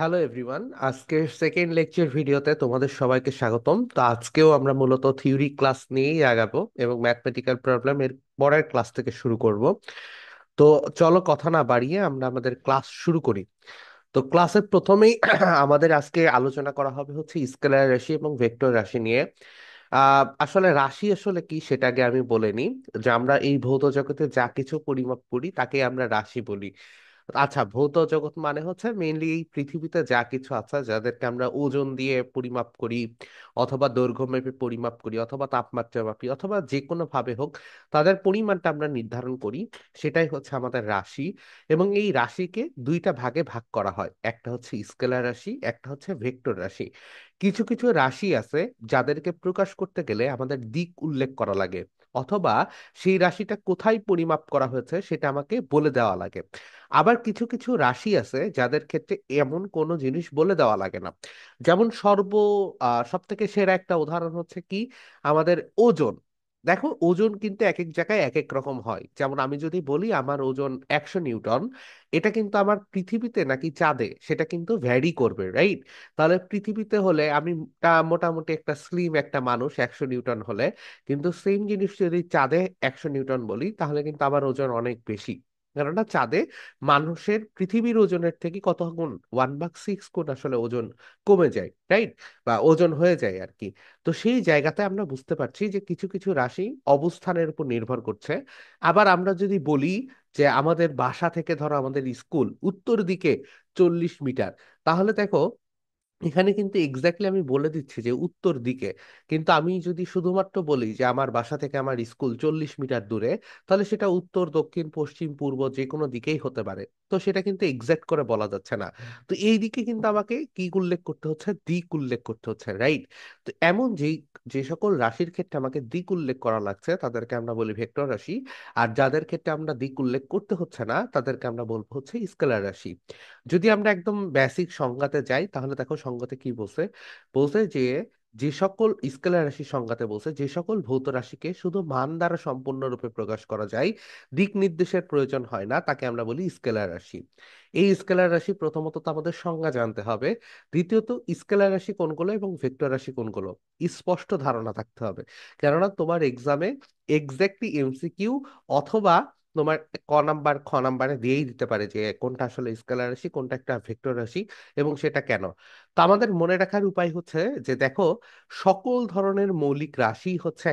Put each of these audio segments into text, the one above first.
Hello everyone, আজকের second lecture ভিডিওতে তোমাদের সবাইকে স্বাগতম। তো আজকেও আমরা মূলত থিওরি ক্লাস নিয়েই আগাবো এবং ম্যাথমেটিক্যাল প্রবলেম এর পরের ক্লাস থেকে শুরু করব। তো চলো কথা না বাড়িয়ে আমরা আমাদের ক্লাস শুরু করি। তো ক্লাসের প্রথমেই আমাদের আজকে আলোচনা করা হবে হচ্ছে স্কেলার রাশি এবং ভেক্টর রাশি নিয়ে। আসলে রাশি আসলে কি সেটা আগে আমি বলে নিই। যে আমরা এই ভৌত জগতে যা কিছু পরিমাপ করি তাকে আমরা রাশি বলি। আচ্ছা, ভৌত জগৎ মানে হচ্ছে মেইনলি এই পৃথিবীতে যা কিছু আছে যাদেরকে আমরা ওজন দিয়ে পরিমাপ করি, অথবা দৈর্ঘ্য মেপে পরিমাপ করি, অথবা তাপমাত্রা মাপি, অথবা যে কোনো ভাবে হোক তাদের পরিমাণটা আমরা নির্ধারণ করি। সেটাই হচ্ছে আমাদের রাশি। এবং এই রাশিকে দুইটা ভাগে ভাগ করা হয়, একটা হচ্ছে স্কেলার রাশি, একটা হচ্ছে ভেক্টর রাশি। কিছু কিছু রাশি আছে যাদেরকে প্রকাশ করতে গেলে আমাদের দিক উল্লেখ করা লাগে, অথবা সেই রাশিটা কোথায় পরিমাপ করা হয়েছে সেটা আমাকে বলে দেওয়া লাগে। আবার কিছু কিছু রাশি আছে যাদের ক্ষেত্রে এমন কোনো জিনিস বলে দেওয়া লাগে না। যেমন সব থেকে সেরা একটা উদাহরণ হচ্ছে কি, আমাদের ওজন। দেখো, ওজন কিন্তু এক এক জায়গায় এক এক রকম হয়। যেমন আমি যদি বলি আমার ওজন 100 নিউটন, এটা কিন্তু আমার পৃথিবীতে নাকি চাঁদে সেটা কিন্তু ভ্যারি করবে, রাইট? তাহলে পৃথিবীতে হলে আমি মোটামুটি একটা স্লিম একটা মানুষ 100 নিউটন হলে, কিন্তু সেম জিনিস যদি চাঁদে 100 নিউটন বলি তাহলে কিন্তু আমার ওজন অনেক বেশি। কেননা চাঁদে মানুষের পৃথিবীর ওজনের থেকে কত গুণ, 1/6 গুণ আসলে ওজন কমে যায়, রাইট? বা ওজন হয়ে যায় আর কি। তো সেই জায়গাতে আমরা বুঝতে পারছি যে কিছু কিছু রাশি অবস্থানের উপর নির্ভর করছে। আবার আমরা যদি বলি যে আমাদের বাসা থেকে ধরো আমাদের স্কুল উত্তর দিকে 40 মিটার, তাহলে দেখো এখানে কিন্তু এক্স্যাক্টলি আমি বলে দিচ্ছি যে উত্তর দিকে। কিন্তু আমি যদি শুধুমাত্র বলি যে আমার বাসা থেকে আমার স্কুল 40 মিটার দূরে, তাহলে সেটা উত্তর, দক্ষিণ, পশ্চিম, পূর্ব যে কোনো দিকেই হতে পারে। তো সেটা কিন্তু এক্সাক্ট করে বলা যাচ্ছে না। তো এই দিকে কিন্তু আমাকে কি উল্লেখ করতে হচ্ছে, দিক উল্লেখ করতে হচ্ছে, রাইট? তো এমন যে সকল রাশির ক্ষেত্রে আমাকে দিক উল্লেখ করা লাগছে তাদেরকে আমরা বলি ভেক্টর রাশি। আর যাদের ক্ষেত্রে আমরা দিক উল্লেখ করতে হচ্ছে না তাদেরকে আমরা বলবো হচ্ছে স্কেলার রাশি। যদি আমরা একদম বেসিক সংজ্ঞাতে যাই তাহলে দেখো সংজ্ঞাতে কি বলছে। বলছে যে যে সকল স্কেলার রাশি সংজ্ঞাতে বলছে যে সকল ভৌত রাশিকে শুধু মান দ্বারা সম্পূর্ণরূপে প্রকাশ করা যায়, দিক নির্দেশের প্রয়োজন হয় না, তাকে আমরা বলি স্কেলার রাশি। এই স্কেলার রাশি প্রথমত তো আমাদের সংজ্ঞা জানতে হবে। দ্বিতীয়ত স্কেলার রাশি কোনগুলো এবং ভেক্টর রাশি কোনগুলো স্পষ্ট ধারণা থাকতে হবে। কেননা তোমার এক্সামে এক্স্যাক্টলি এমসিকিউ অথবা তোমার খ নাম্বারে দিয়েই দিতে পারে যে কোনটা আসলে স্কেলার রাশি, কোনটা একটা ভেক্টর রাশি, এবং সেটা কেন। তো আমাদের মনে রাখার উপায় হচ্ছে যে দেখো, সকল ধরনের মৌলিক রাশি হচ্ছে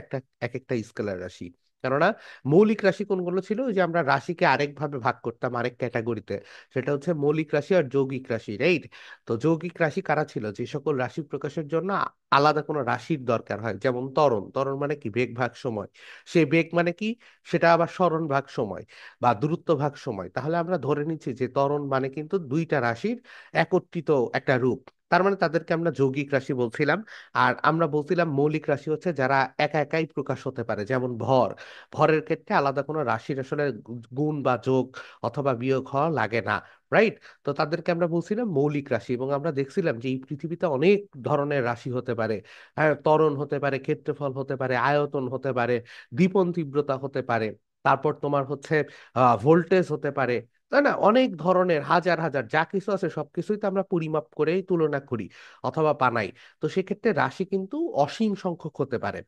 এক একটা স্কেলার রাশি। কেননা মৌলিক রাশি কোনগুলো ছিল, ওই যে আমরা রাশিকে আরেক ভাবে ভাগ করতাম আরেক ক্যাটাগরিতে, সেটা হচ্ছে মৌলিক রাশি আর যৌগিক রাশি, রাইট? তো যৌগিক রাশি কারা ছিল, যে সকল রাশি প্রকাশের জন্য আলাদা কোনো রাশির দরকার হয়। যেমন ত্বরণ, ত্বরণ মানে কি, বেগ ভাগ সময়। সেই বেগ মানে কি, সেটা আবার সরণ ভাগ সময় বা দূরত্ব ভাগ সময়। তাহলে আমরা ধরে নিচ্ছি যে ত্বরণ মানে কিন্তু দুইটা রাশির একত্রিত একটা রূপ। তার মানে তাদেরকে আমরা যৌগিক রাশি বলছিলাম। আর আমরা বলছিলাম মৌলিক রাশি হচ্ছে যারা একা একাই প্রকাশ হতে পারে, যেমন ভর। ভরের ক্ষেত্রে আলাদা কোনো রাশির আসলে গুণ বা যোগ অথবা বিয়োগ হওয়া লাগে না, রাইট? তো তাদেরকে আমরা বলছিলাম মৌলিক রাশি। এবং আমরা দেখছিলাম যে এই পৃথিবীতে অনেক ধরনের রাশি হতে পারে। হ্যাঁ, ত্বরণ হতে পারে, ক্ষেত্রফল হতে পারে, আয়তন হতে পারে, দীপন তীব্রতা হতে পারে, তারপর তোমার হচ্ছে ভোল্টেজ হতে পারে, তাই না? অনেক ধরনের হাজার হাজার যা কিছু আছে সবকিছুই তো আমরা পরিমাপ করেই তুলনা করি অথবা বানাই। তো সেক্ষেত্রে রাশি কিন্তু অসীম সংখ্যক হতে পারে।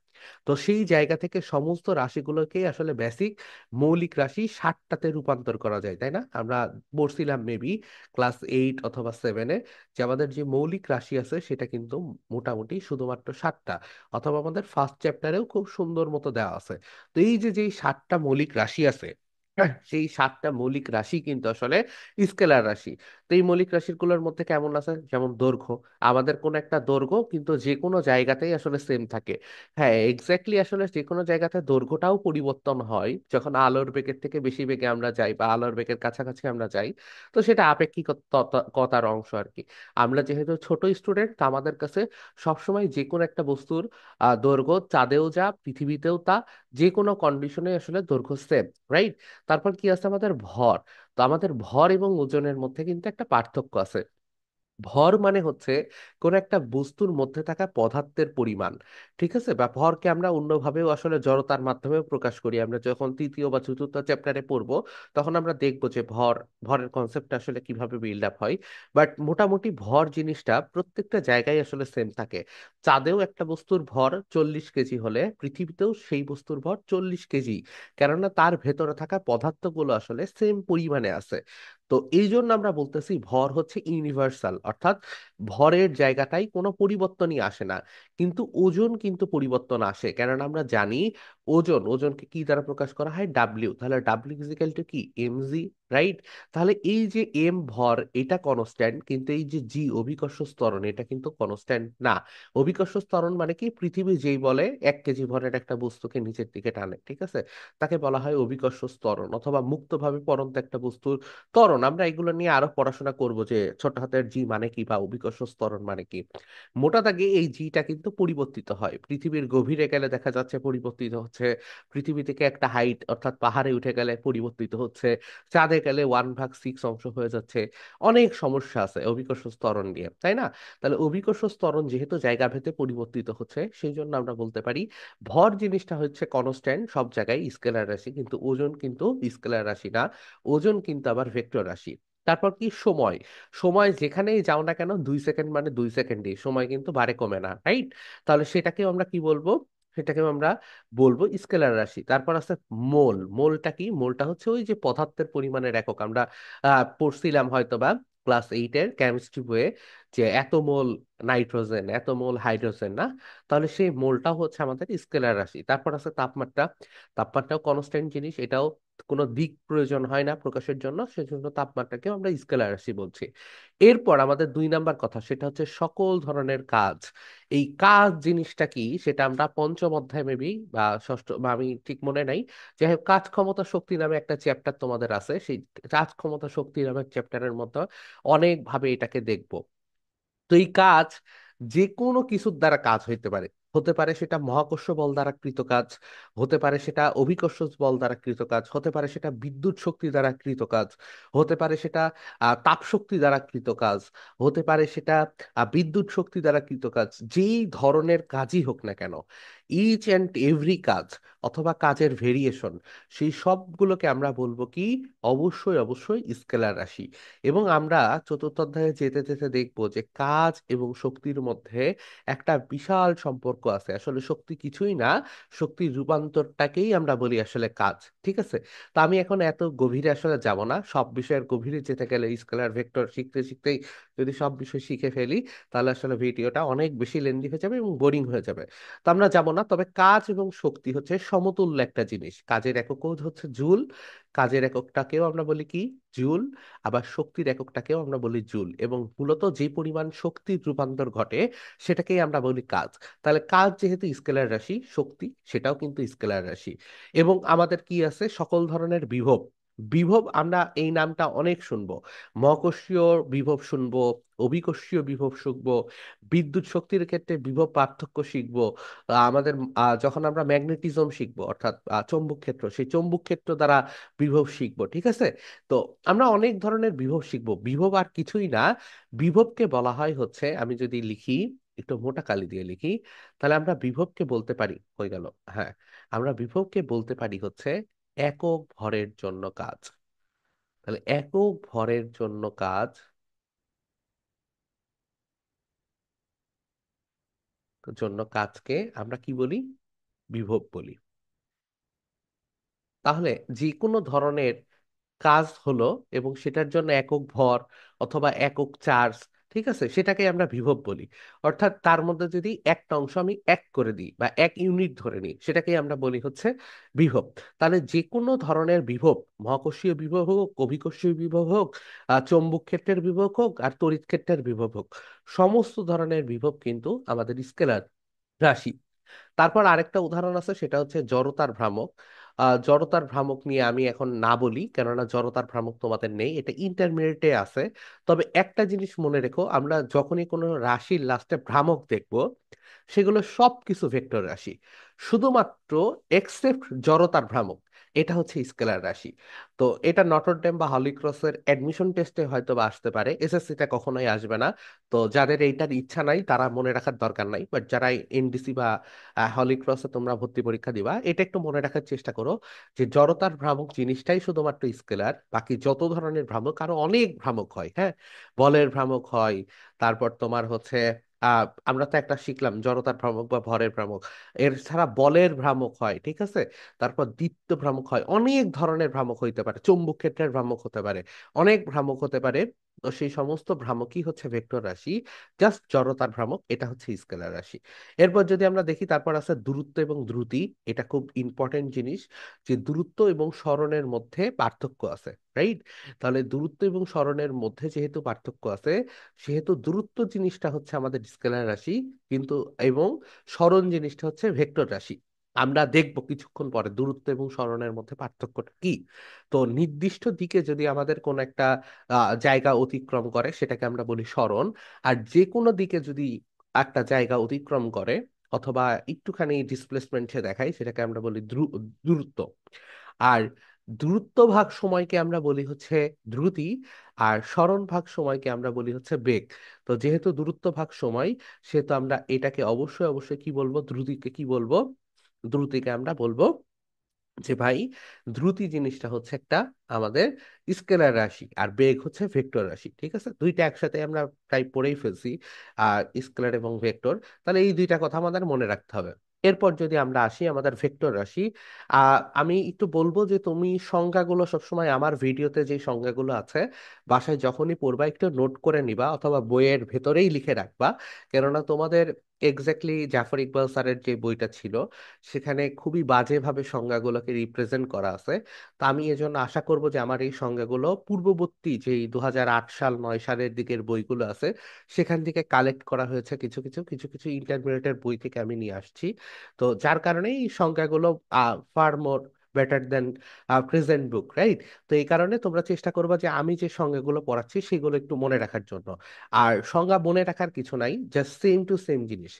তো সেই জায়গা থেকে সমস্ত রাশিগুলোকে আসলে বেসিক মৌলিক রাশি 60টাতে রূপান্তর করা যায়, তাই না? আমরা পড়ছিলাম মেবি ক্লাস 8 অথবা 7-এ যে আমাদের যে মৌলিক রাশি আছে সেটা কিন্তু মোটামুটি শুধুমাত্র 7টা। অথবা আমাদের ফার্স্ট চ্যাপ্টারেও খুব সুন্দর মতো দেওয়া আছে। তো এই যে যেই 7টা মৌলিক রাশি আছে, সেই 7টা মৌলিক রাশি কিন্তু আসলে স্কেলার রাশি। তো এই মৌলিক রাশিগুলোর মধ্যে কেমন আছে, যেমন দৈর্ঘ্য। আমাদের কোন একটা দৈর্ঘ্য কিন্তু যে কোনো জায়গাতেই আসলে সেম থাকে। হ্যাঁ, এক্স্যাক্টলি আসলে যে কোনো জায়গাতে দৈর্ঘ্যটাও পরিবর্তন হয় যখন আলোর বেগের থেকে বেশি বেগে আমরা যাই বা আলোর বেগের কাছাকাছি আমরা যাই। তো সেটা আপেক্ষিকতার অংশ আর কি। আমরা যেহেতু ছোট স্টুডেন্ট, আমাদের কাছে সবসময় যে কোনো একটা বস্তুর দৈর্ঘ্য চাঁদেও যা পৃথিবীতেও তা, যে কোনো কন্ডিশনে আসলে দৈর্ঘ্য সেম, রাইট? তারপর কি আছে, আমাদের ভর। তো আমাদের ভর এবং ওজনের মধ্যে কিন্তু একটা পার্থক্য আছে। ভর মানে হচ্ছে কোন একটা বস্তুর মধ্যে থাকা পদার্থের পরিমাণ। ঠিক আছে, বা ভরকে আমরা অন্যভাবেও আসলে জড়তার মাধ্যমেও প্রকাশ করি। আমরা যখন তৃতীয় বা চতুর্থ চ্যাপ্টারে পড়বো তখন আমরা দেখবো যে ভরের কনসেপ্ট আসলে কিভাবে বিল্ড আপ হয়। বাট মোটামুটি ভর জিনিসটা প্রত্যেকটা জায়গায় আসলে সেম থাকে। চাঁদেও একটা বস্তুর ভর 40 কেজি হলে পৃথিবীতেও সেই বস্তুর ভর 40 কেজি, কেননা তার ভেতরে থাকা পদার্থগুলো আসলে সেম পরিমাণে আছে। তো এই জন্য আমরা বলতেছি ভর হচ্ছে ইউনিভার্সাল, অর্থাৎ ভরের জায়গাটাই কোনো পরিবর্তনই আসে না। কিন্তু ওজন কিন্তু পরিবর্তন আসে, কেননা আমরা জানি ওজনকে কি দ্বারা প্রকাশ করা হয়, ডাব্লিউ। তাহলে ডাব্লিউ ইজিক্যাল টু কি, এমজি, রাইট? তাহলে এই যে এম ভর এটা কনস্ট্যান্ট, কিন্তু এই যে জি অভিকর্ষ ত্বরণ এটা কিন্তু কনস্ট্যান্ট না। অভিকর্ষ ত্বরণ মানে কি, পৃথিবী যেই বলে 1 কেজি ভরের একটা বস্তুকে নিচের দিকে টানে, ঠিক আছে, তাকে বলা হয় অভিকর্ষ ত্বরণ। অথবা মুক্তভাবে পড়ন্ত একটা বস্তুর ত্বরণ, আমরা এগুলো নিয়ে আরো পড়াশোনা করব যে ছোট হাতের জি মানে কি বা অভিকর্ষ ত্বরণ মানে কি। মোটা দাগে এই জিটা কিন্তু পরিবর্তিত হয়, পৃথিবীর গভীরে গেলে দেখা যাচ্ছে পরিবর্তিত হচ্ছে, পৃথিবী থেকে একটা হাইট অর্থাৎ পাহাড়ে উঠে গেলে পরিবর্তিত হচ্ছে, চাঁদে গেলে 1/6 অংশ হয়ে যাচ্ছে। অনেক সমস্যা আছে অভিকর্ষ ত্বরণ নিয়ে, তাই না? তাহলে অভিকর্ষ ত্বরণ যেহেতু জায়গা ভেদে পরিবর্তিত হচ্ছে, সেই জন্য আমরা বলতে পারি ভর জিনিসটা হচ্ছে কনস্ট্যান্ট সব জায়গায়, স্কেলার রাশি। কিন্তু ওজন কিন্তু স্কেলার রাশি না, ওজন কিন্তু আবার ভেক্টর রাশি। তারপর কি, সময়। সময় যেখানেই যাও না কেন 2 সেকেন্ড মানে 2 সেকেন্ডই, সময় কিন্তু বাড়ে কমে না, রাইট? তাহলে সেটাকেও আমরা কি বলবো, সেটাকেও আমরা বলবো স্কেলার রাশি। তারপর আছে মোল। মোলটা কি, মোলটা হচ্ছে ওই যে পদার্থের পরিমাণের একক। আমরা পড়ছিলাম হয়তোবা ক্লাস 8-এর কেমিস্ট্রি বইয়ে যে এত মোল নাইট্রোজেন, এত মোল হাইড্রোজেন, না? তাহলে সেই মোলটাও হচ্ছে আমাদের স্কেলার রাশি। তারপর আছে তাপমাত্রা। তাপমাত্রাও কনস্ট্যান্ট জিনিস, এটাও কোনো দিক প্রয়োজন হয় না প্রকাশের জন্য, সেজন্য তাপমাত্রাকে আমরা স্কেলার রাশি বলছি। এরপর আমাদের 2 নাম্বার কথা, সেটা হচ্ছে সকল ধরনের কাজ। এই কাজ জিনিসটা কি সেটা আমরা পঞ্চম অধ্যায় মেবি বা ষষ্ঠ, বা আমি ঠিক মনে নাই, যাই হোক কাজ ক্ষমতা শক্তি নামে একটা চ্যাপ্টার তোমাদের আছে, সেই কাজ ক্ষমতা শক্তি নামের চ্যাপ্টারের মধ্যে অনেক ভাবে এটাকে দেখবো। তো এই কাজ যে কোনো কিছুর দ্বারা কাজ হইতে পারে। হতে পারে সেটা মহাকর্ষ বল দ্বারা কৃত কাজ, হতে পারে সেটা অভিকর্ষ বল দ্বারা কৃত কাজ, হতে পারে সেটা বিদ্যুৎ শক্তি দ্বারা কৃত কাজ, হতে পারে সেটা তাপ শক্তি দ্বারা কৃত কাজ, হতে পারে সেটা বিদ্যুৎ শক্তি দ্বারা কৃত কাজ। যেই ধরনের কাজই হোক না কেন, ইচ অ্যান্ড এভরি কাজ অথবা কাজের ভেরিয়েশন, সেই সবগুলোকে আমরা বলবো কি, অবশ্যই অবশ্যই স্কেলার রাশি। এবং আমরা চতুর্থ অধ্যায়ে যেতে যেতে দেখবো যে কাজ এবং শক্তির মধ্যে একটা বিশাল সম্পর্ক আছে। আসলে শক্তি কিছুই না, শক্তির রূপান্তরটাকেই আমরা বলি আসলে কাজ, ঠিক আছে? তো আমি এখন এত গভীরে আসলে যাব না, সব বিষয়ের গভীরে যেতে গেলে স্কেলার ভেক্টর শিখতে শিখতেই যদি সব বিষয় শিখে ফেলি তাহলে আসলে ভিডিওটা অনেক বেশি লেন্দি হয়ে যাবে এবং বোরিং হয়ে যাবে। তো আমরা যাব না, তবে কাজ এবং শক্তি হচ্ছে সমতুল্য একটা জিনিস। কাজের এককও হচ্ছে জুল, কাজের এককটাকেও আমরা বলি কি, জুল। আবার শক্তির এককটাকেও আমরা বলি জুল, এবং মূলত যে পরিমাণ শক্তির রূপান্তর ঘটে সেটাকেই আমরা বলি কাজ। তাহলে কাজ যেহেতু স্কেলার রাশি, শক্তি সেটাও কিন্তু স্কেলার রাশি। এবং আমাদের কি আছে, সকল ধরনের বিভব। বিভব আমরা এই নামটা অনেক শুনবো, মহাকর্ষীয় বিভব শুনবো, অভিকর্ষীয় বিভব শুনবো, বিদ্যুৎ শক্তির ক্ষেত্রে বিভব পার্থক্য শিখবো। আমাদের যখন আমরা ম্যাগনেটিজম শিখবো অর্থাৎ চৌম্বক ক্ষেত্র, সেই চৌম্বক ক্ষেত্র দ্বারা বিভব শিখবো, ঠিক আছে? তো আমরা অনেক ধরনের বিভব শিখবো। বিভব আর কিছুই না, বিভবকে বলা হয় হচ্ছে, আমি যদি লিখি একটু মোটা কালি দিয়ে লিখি, তাহলে আমরা বিভবকে বলতে পারি, হয়ে গেল, হ্যাঁ, আমরা বিভবকে বলতে পারি হচ্ছে একক ভরের জন্য কাজ। তাহলে একক ভরের জন্য কাজকে আমরা কি বলি, বিভব বলি। তাহলে যে কোনো ধরনের কাজ হলো এবং সেটার জন্য একক ভর অথবা একক চার্জ, ঠিক আছে, সেটাকে আমরা বিভব বলি। অর্থাৎ তার মধ্যে যদি একটা অংশ আমি এক করে দিই বা 1 ইউনিট ধরে নিই, সেটাকেই আমরা বলি হচ্ছে বিভব। তাহলে যে কোনো ধরনের বিভব, মহাকর্ষীয় বিভব হোক, অভিকর্ষীয় বিভব হোক, চৌম্বক ক্ষেত্রের বিভব হোক আর তড়িৎ ক্ষেত্রের বিভব হোক, সমস্ত ধরনের বিভব কিন্তু আমাদের স্কেলার রাশি। তারপর আরেকটা উদাহরণ আছে, সেটা হচ্ছে জড়তার ভ্রামক। জড়তার ভ্রামক নিয়ে আমি এখন না বলি, কেননা জড়তার ভ্রামক তোমাদের নেই, এটা ইন্টারমিডিয়েটে আছে। তবে একটা জিনিস মনে রেখো, আমরা যখনই কোনো রাশির লাস্টে ভ্রামক দেখব, সেগুলো সব কিছু ভেক্টর রাশি, শুধুমাত্র এক্সেপ্ট জড়তার ভ্রামক। এটা হচ্ছে স্কেলার রাশি। তো এটা নটরডেম বা হলি ক্রসের অ্যাডমিশন টেস্টে হয়তো বা আসতে পারে, এসএসসিটা কখনোই আসবে না। তো যাদের এইটার ইচ্ছা নাই তারা মনে রাখার দরকার নাই, বাট যারা এনডিসি বা হলি ক্রসে তোমরা ভর্তি পরীক্ষা দিবা, এটা একটু মনে রাখার চেষ্টা করো যে জড়তার ভ্রামক জিনিসটাই শুধুমাত্র স্কেলার, বাকি যত ধরনের ভ্রামক আরো অনেক ভ্রামক হয়, হ্যাঁ। বলের ভ্রামক হয়, তারপর তোমার হচ্ছে আমরা তো একটা শিখলাম জড়তার ভ্রামক বা ভরের ভ্রামক, এর ছাড়া বলের ভ্রামক হয়, ঠিক আছে। তারপর দ্বিত্ব ভ্রামক হয়, অনেক ধরনের ভ্রামক হইতে পারে, চৌম্বক ক্ষেত্রের ভ্রামক হতে পারে, অনেক ভ্রামক হতে পারে। তো সেই সমস্ত ভ্রামকই হচ্ছে ভেক্টর রাশি। জাস্ট জড়তার ভ্রামক এটা হচ্ছে স্কেলার রাশি। এরপর যদি আমরা দেখি, তারপর আছে দূরত্ব এবং দ্রুতি। এটা খুব ইম্পর্টেন্ট জিনিস, যে দূরত্ব এবং সরণের মধ্যে পার্থক্য আছে, রাইট। তাহলে দূরত্ব এবং সরণের মধ্যে যেহেতু পার্থক্য আছে, সেহেতু দূরত্ব জিনিসটা হচ্ছে আমাদের স্কেলার রাশি, কিন্তু এবং সরণ জিনিসটা হচ্ছে ভেক্টর রাশি। আমরা দেখব কিছুক্ষণ পরে দূরত্ব এবং সরণের মধ্যে পার্থক্যটা কি। তো নির্দিষ্ট দিকে যদি আমাদের কোন একটা জায়গা অতিক্রম করে সেটাকে আমরা বলি সরণ। আর যে কোনো দিকে যদি একটা জায়গা অতিক্রম করে অথবা একটুখানি ডিসপ্লেসমেন্টে দেখায় সেটাকে আমরা বলি দূরত্ব। আর দূরত্ব ভাগ সময়কে আমরা বলি হচ্ছে দ্রুতি, আর সরণ ভাগ সময়কে আমরা বলি হচ্ছে বেগ। তো যেহেতু দূরত্ব ভাগ সময়, সেহেতু আমরা এটাকে অবশ্যই অবশ্যই কি বলবো, দ্রুতিকে কি বলবো, দ্রুতিকে আমরা বলবো যে ভাই দ্রুতি জিনিসটা হচ্ছে একটা আমাদের স্কেলার রাশি, আর বেগ হচ্ছে ভেক্টর রাশি, ঠিক আছে। দুইটা একসাথে আমরা প্রায় পড়েই ফেলছি, আর স্কেলার এবং ভেক্টর। তাহলে এই দুইটা কথা আমাদের মনে রাখতে হবে। এরপর যদি আমরা আসি আমাদের ভেক্টর রাশি, আমি একটু বলবো যে তুমি সংজ্ঞাগুলো সবসময় আমার ভিডিওতে যে সংজ্ঞাগুলো আছে বাসায় যখনই পড়বা একটু নোট করে নিবা, অথবা বইয়ের ভেতরেই লিখে রাখবা। কেননা তোমাদের এক্স্যাক্টলি জাফর ইকবাল স্যারের যে বইটা ছিল সেখানে খুবই বাজেভাবে সংজ্ঞাগুলোকে রিপ্রেজেন্ট করা আছে। তো আমি এজন্য আশা করব যে আমার এই সংজ্ঞাগুলো পূর্ববর্তী যেই 2008 সাল 2009 সালের দিকের বইগুলো আছে সেখান থেকে কালেক্ট করা হয়েছে, কিছু কিছু কিছু কিছু ইন্টারমিডিয়েটের বই থেকে আমি নিয়ে আসছি। তো যার কারণে এই সংজ্ঞাগুলো far more better than present book, right. তো এই কারণে তোমরা চেষ্টা করবা যে আমি যে সংজ্ঞাগুলো পড়াচ্ছি সেগুলো একটু মনে রাখার জন্য। আর সংজ্ঞা মনে রাখার কিছু নাই, জাস্ট সেম টু সেম জিনিস।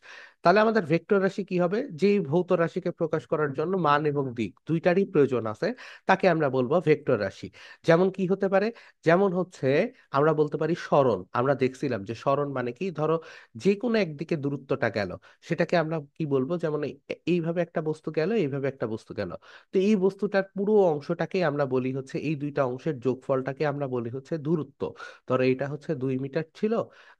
তাহলে আমাদের ভেক্টর রাশি কি হবে, যেই ভৌত রাশিকে প্রকাশ করার জন্য মান এবং দিক দুইটারই প্রয়োজন আছে, তাকে আমরা বলবো ভেক্টর রাশি। যেমন কি হতে পারে, যেমন হচ্ছে আমরা বলতে পারি সরণ। আমরা দেখছিলাম যে সরণ মানে কি, ধরো যে কোনো একদিকে দূরত্বটা গেল, সেটাকে আমরা কি বলবো, যেমন এইভাবে একটা বস্তু গেল, এইভাবে একটা বস্তু গেল। তো এই বস্তুটার পুরো অংশটাকে আমরা বলি হচ্ছে, এই দুইটা অংশের যোগফলটাকে আমরা বলি হচ্ছে দূরত্ব। ধরো এটা হচ্ছে 2 মিটার ছিল,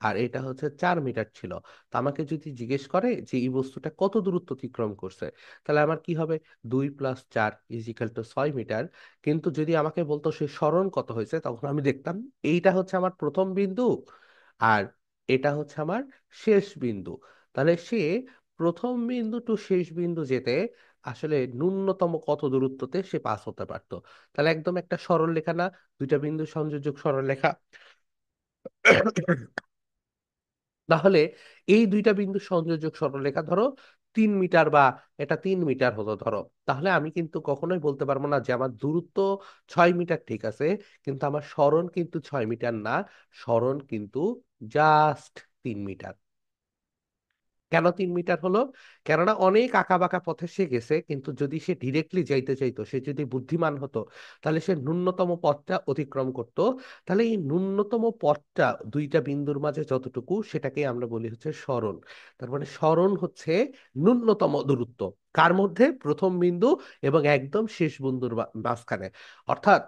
আর এটা হচ্ছে 4 মিটার ছিল। তো আমাকে যদি জিজ্ঞেস করে যে এই বস্তুটা কত দূরত্ব অতিক্রম করছে, তাহলে আমার কি হবে, 2 + 4 = 6 মিটার। কিন্তু যদি আমাকে বলতো সে সরণ কত হয়েছে, তখন আমি দেখতাম এইটা হচ্ছে আমার প্রথম বিন্দু, আর এটা হচ্ছে আমার শেষ বিন্দু। তাহলে সে প্রথম বিন্দু টু শেষ বিন্দু যেতে আসলে ন্যূনতম কত দূরত্বতে সে পাস হতে পারতো। তাহলে একদম একটা সরল রেখা না, দুইটা বিন্দু সংযোজক সরল রেখা। তাহলে এই দুইটা বিন্দু সংযোজক সরলরেখা ধরো 3 মিটার, বা এটা 3 মিটার হলো ধরো, তাহলে আমি কিন্তু কখনোই বলতে পারবো না যে আমার দূরত্ব 6 মিটার, ঠিক আছে, কিন্তু আমার সরণ কিন্তু 6 মিটার না, সরণ কিন্তু জাস্ট 3 মিটার। কেন 3 মিটার হলো, কেননা অনেক আঁকা বাঁকা পথে সে গেছে, কিন্তু যদি সে ডিরেক্টলি যাইতে চাইতো, সে যদি বুদ্ধিমান হতো, তাহলে সে ন্যূনতম পথটা অতিক্রম করত। তাহলে এই ন্যূনতম পথটা দুইটা বিন্দুর মাঝে যতটুকু, সেটাকে আমরা বলি হচ্ছে সরণ। তার মানে সরণ হচ্ছে ন্যূনতম দূরত্ব কার মধ্যে, প্রথম বিন্দু এবং একদম শেষ বিন্দুর মাঝখানে। অর্থাৎ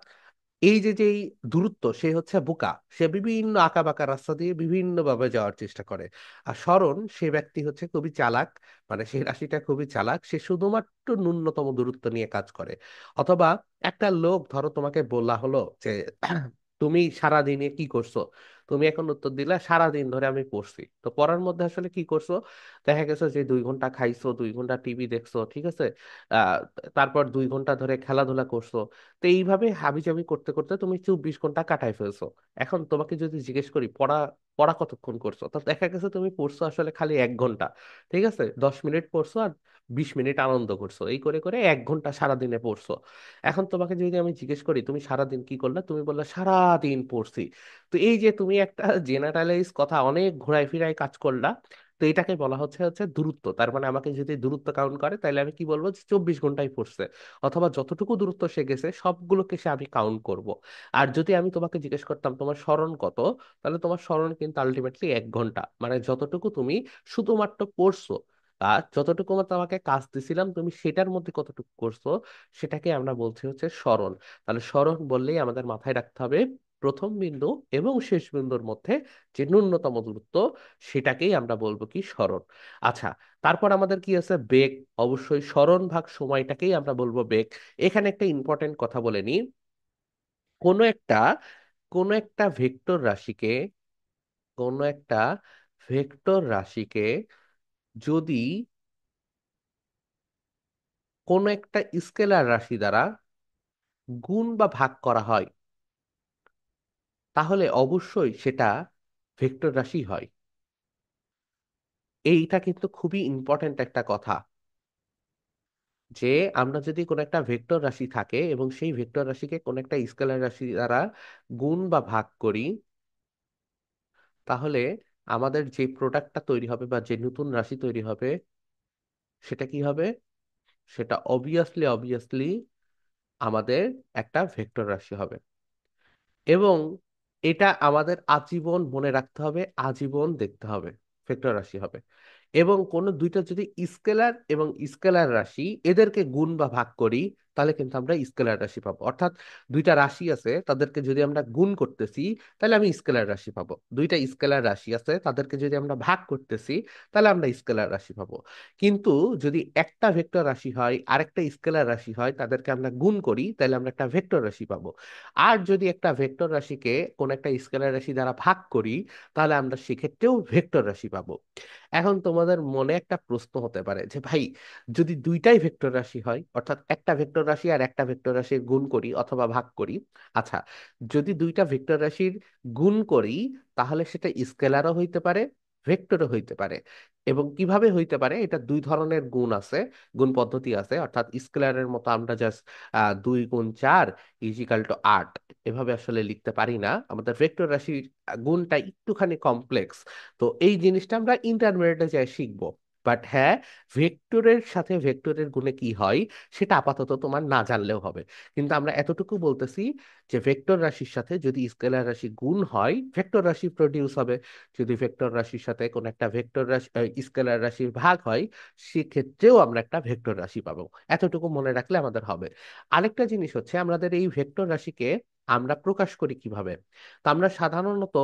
এই যে যেই দূরত্ব, সে হচ্ছে বোকা, সে বিভিন্ন আঁকা বাঁকা রাস্তা দিয়ে বিভিন্ন ভাবে যাওয়ার চেষ্টা করে। আর সরণ সে ব্যক্তি হচ্ছে খুবই চালাক, মানে সেই রাশিটা খুবই চালাক, সে শুধুমাত্র ন্যূনতম দূরত্ব নিয়ে কাজ করে। অথবা একটা লোক ধরো তোমাকে বলা হলো যে তুমি সারা দিনে কি করছো, তুমি এখন উত্তর দিলা সারাদিন ধরে আমি পড়ছি। তো পড়ার মধ্যে আসলে কি করছো, দেখা গেছে যে 2 ঘন্টা খাইছো, 2 ঘন্টা টিভি দেখছো, ঠিক আছে, আহ তারপর 2 ঘন্টা ধরে খেলাধুলা করছো। তো এইভাবে হাবিজাবি করতে করতে তুমি 24 ঘন্টা কাটাই ফেলছো। এখন তোমাকে যদি জিজ্ঞেস করি পড়া পড়া কতক্ষণ করছো, তো দেখা গেছে তুমি পড়ছো আসলে খালি 1 ঘন্টা, ঠিক আছে, 10 মিনিট পড়ছো আর 20 মিনিট আনন্দ করছো, এই করে করে 1 ঘন্টা সারাদিনে পড়ছো। এখন তোমাকে যদি আমি জিজ্ঞেস করি তুমি সারাদিন কি করলে, তুমি বললে সারাদিন পড়ছি। তো এই যে তুমি একটা জেনারেলাইজ কথা অনেক ঘোরায় ফিরায় কাজ করলা, তো তো এটাকে বলা হচ্ছে হচ্ছে দূরত্ব। তার মানে আমাকে যদি দূরত্ব কাউন্ট করে তাহলে আমি কি বলবো, যে 24 ঘন্টায় পড়ছে, অথবা যতটুকু দূরত্ব সে গেছে সবগুলোকে সে আমি কাউন্ট করব। আর যদি আমি তোমাকে জিজ্ঞেস করতাম তোমার স্মরণ কত, তাহলে তোমার স্মরণ কিন্তু আলটিমেটলি 1 ঘন্টা, মানে যতটুকু তুমি শুধুমাত্র পড়ছো, আর যতটুকু আমি তোমাকে কাজ দিছিলাম তুমি সেটার মধ্যে কতটুকু করছো, সেটাকে আমরা বলছি হচ্ছে স্মরণ। তাহলে স্মরণ বললেই আমাদের মাথায় রাখতে হবে প্রথম বিন্দু এবং শেষ বিন্দুর মধ্যে যে ন্যূনতম দূরত্ব, সেটাকেই আমরা বলবো কি স্মরণ। আচ্ছা, তারপর আমাদের কি আছে, বেগ। অবশ্যই স্মরণ ভাগ সময়টাকেই আমরা বলবো বেগ। এখানে একটা ইম্পর্টেন্ট কথা বলে নিই। কোনো একটা কোনো একটা ভেক্টর রাশিকে কোনো একটা ভেক্টর রাশিকে যদি কোনো একটা স্কেলার রাশি দ্বারা গুণ বা ভাগ করা হয়, তাহলে অবশ্যই সেটা ভেক্টর রাশি হয়। এইটা কিন্তু খুবই ইম্পর্ট্যান্ট একটা কথা, যে আমরা যদি কোনো একটা ভেক্টর রাশি থাকে এবং সেই ভেক্টর রাশিকে কোনো একটা স্কেলার রাশি দ্বারা গুণ বা ভাগ করি, তাহলে আমাদের যে প্রোডাক্টটা তৈরি হবে বা যে নতুন রাশি তৈরি হবে, সেটা কি হবে? সেটা অবভিয়াসলি আমাদের একটা ভেক্টর রাশি হবে। এবং এটা আমাদের আজীবন মনে রাখতে হবে, আজীবন দেখতে হবে, ভেক্টর রাশি হবে। এবং কোনো দুইটা যদি স্কেলার এবং স্কেলার রাশি এদেরকে গুণ বা ভাগ করি, তাহলে কিন্তু আমরা স্কেলার রাশি পাবো। অর্থাৎ দুইটা রাশি আছে, তাদেরকে যদি আমরা গুণ করতেছি, তাহলে আমি স্কেলার রাশি পাবো। দুইটা স্কেলার রাশি আছে, তাদেরকে যদি আমরা ভাগ করতেছি, তাহলে আমরা স্কেলার রাশি পাবো। কিন্তু যদি একটা ভেক্টর রাশি হয় আরেকটা স্কেলার রাশি হয়, তাদেরকে আমরা গুণ করি, তাহলে আমরা একটা ভেক্টর রাশি পাবো। আর যদি একটা ভেক্টর রাশিকে কোন একটা স্কেলার রাশি দ্বারা ভাগ করি, তাহলে আমরা সেক্ষেত্রেও ভেক্টর রাশি পাবো। এখন তোমাদের মনে একটা প্রশ্ন হতে পারে যে ভাই, যদি দুইটাই ভেক্টর রাশি হয়, অর্থাৎ একটা ভেক্টর রাশি আর একটা ভেক্টর রাশির গুণ করি অথবা ভাগ করি, আচ্ছা, যদি দুইটা ভেক্টর রাশির গুণ করি, তাহলে সেটা স্কেলারও হইতে পারে, ভেক্টরও হইতে পারে। এবং কিভাবে হইতে পারে, এটা দুই ধরনের গুণ আছে, গুণ পদ্ধতি আছে। অর্থাৎ স্কেলারের মতো আমরা জাস্ট 2 গুণ 4 = 8 এভাবে আসলে লিখতে পারি না। আমাদের ভেক্টর রাশির গুণটা একটুখানি কমপ্লেক্স। তো এই জিনিসটা আমরা ইন্টারমিডিয়েটে যাই শিখবো। বাট হ্যাঁ, ভেক্টরের সাথে ভেক্টরের গুণে কি হয় সেটা আপাতত তোমার না জানলেও হবে। কিন্তু আমরা এতটুকু বলতেছি যে ভেক্টর রাশির সাথে যদি স্কেলার রাশি গুণ হয়, ভেক্টর রাশি প্রডিউস হবে। যদি ভেক্টর রাশির সাথে কোন একটা ভেক্টর রাশি স্কেলার রাশির ভাগ হয়, সেক্ষেত্রেও আমরা একটা ভেক্টর রাশি পাবো। এতটুকু মনে রাখলে আমাদের হবে। আরেকটা জিনিস হচ্ছে, আমাদের এই ভেক্টর রাশিকে আমরা প্রকাশ করি কিভাবে। তো আমরা সাধারণত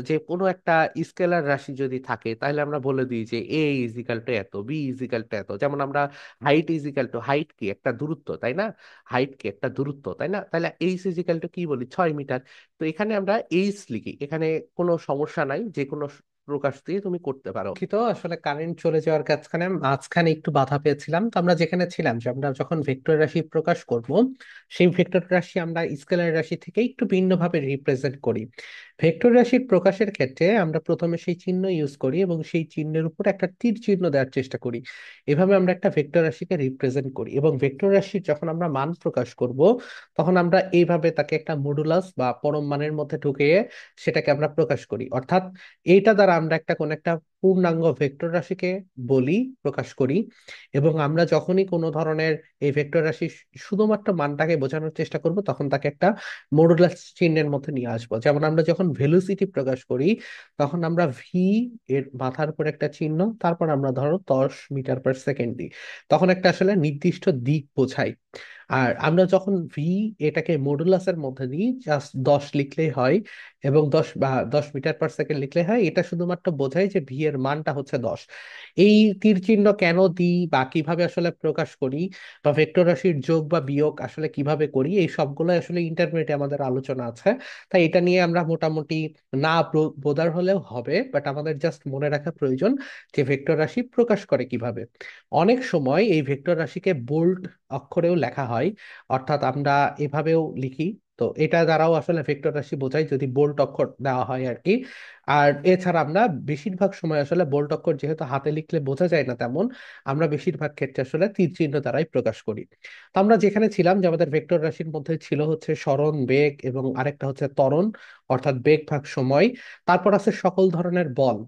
যে কোনো একটা স্কেলার রাশি যদি থাকে, তাহলে আমরা বলে দিই যে এ ইজিক্যাল টু এত, বি ইজিক্যাল টু এত। যেমন আমরা হাইট ইজিক্যাল টু, হাইট কি একটা দূরত্ব তাই না, হাইট কি একটা দূরত্ব তাই না, তাহলে এইচ ইজিক্যাল টু কি বলি, 6 মিটার। তো এখানে আমরা এইচ লিখি, এখানে কোনো সমস্যা নাই, যে কোনো প্রকাশ দিয়ে তুমি করতে পারো। দুঃখিত, আসলে কারেন্ট চলে যাওয়ার মাঝখানে মাঝখানে একটু বাধা পেয়েছিলাম। তো আমরা যেখানে ছিলাম যে আমরা যখন ভেক্টর রাশি প্রকাশ করব, সেই ভেক্টর রাশি আমরা স্কেলার রাশি থেকে একটু ভিন্নভাবে রিপ্রেজেন্ট করি। ভেক্টর রাশির প্রকাশের ক্ষেত্রে আমরা প্রথমে সেই চিহ্ন ইউজ করি এবং সেই চিহ্নের উপর একটা তীর চিহ্ন দেওয়ার চেষ্টা করি। এভাবে আমরা একটা ভেক্টর রাশিকে রিপ্রেজেন্ট করি, এবং ভেক্টর রাশির যখন আমরা মান প্রকাশ করব, তখন আমরা এইভাবে তাকে একটা মডুলাস বা পরম মানের মধ্যে ঢুকিয়ে সেটাকে আমরা প্রকাশ করি। অর্থাৎ এইটা দ্বারা আমরা একটা কোন একটা পূর্ণাঙ্গ ভেক্টর রাশিকে বলি, প্রকাশ করি। এবং আমরা যখনই কোনো ধরনের এই ভেক্টর রাশি শুধুমাত্র মানটাকে বোঝানোর চেষ্টা করব, তখন তাকে একটা মডুলাস চিহ্নের মধ্যে নিয়ে আসবো। যেমন আমরা যখন ভেলোসিটি প্রকাশ করি, তখন আমরা ভি এর মাথার উপর একটা চিহ্ন, তারপর আমরা ধরো 10 মিটার পার সেকেন্ড দিই, তখন একটা আসলে নির্দিষ্ট দিক বোঝাই। আর আমরা যখন ভি এটাকে মডুলাসের মধ্যে দিই, জাস্ট 10 লিখলেই হয়, এবং 10 মিটার পার সেকেন্ড লিখলে হয়। এটা শুধুমাত্র বোঝায় যে ভি এর মানটা হচ্ছে 10। এই তীর চিহ্ন কেন দিই বা কিভাবে আসলে প্রকাশ করি, বা ভেক্টর রাশির যোগ বা বিয়োগ আসলে কিভাবে করি, এই সবগুলো আসলে ইন্টারমিডিয়েটে আমাদের আলোচনা আছে। তাই এটা নিয়ে আমরা মোটামুটি না বোদার হলেও হবে, বাট আমাদের জাস্ট মনে রাখা প্রয়োজন যে ভেক্টর রাশি প্রকাশ করে কিভাবে। অনেক সময় এই ভেক্টর রাশিকে বোল্ড অক্ষরেও লেখা হয়, অর্থাৎ আমরা এভাবেও লিখি। তো এটা দ্বারাও আসলে ভেক্টর রাশি বোঝায় যদি বোল্ড অক্ষর দেওয়া হয় আর কি। আর এছাড়া আমরা বেশিরভাগ সময় আসলে বোল্ড অক্ষর যেহেতু হাতে লিখলে বোঝা যায় না তেমন, আমরা বেশিরভাগ ক্ষেত্রে আসলে তীর চিহ্ন দ্বারাই প্রকাশ করি। তো আমরা যেখানে ছিলাম যে আমাদের ভেক্টর রাশির মধ্যে ছিল হচ্ছে সরণ, বেগ এবং আরেকটা হচ্ছে ত্বরণ, অর্থাৎ বেগ ভাগ সময়। তারপর আছে সকল ধরনের বল।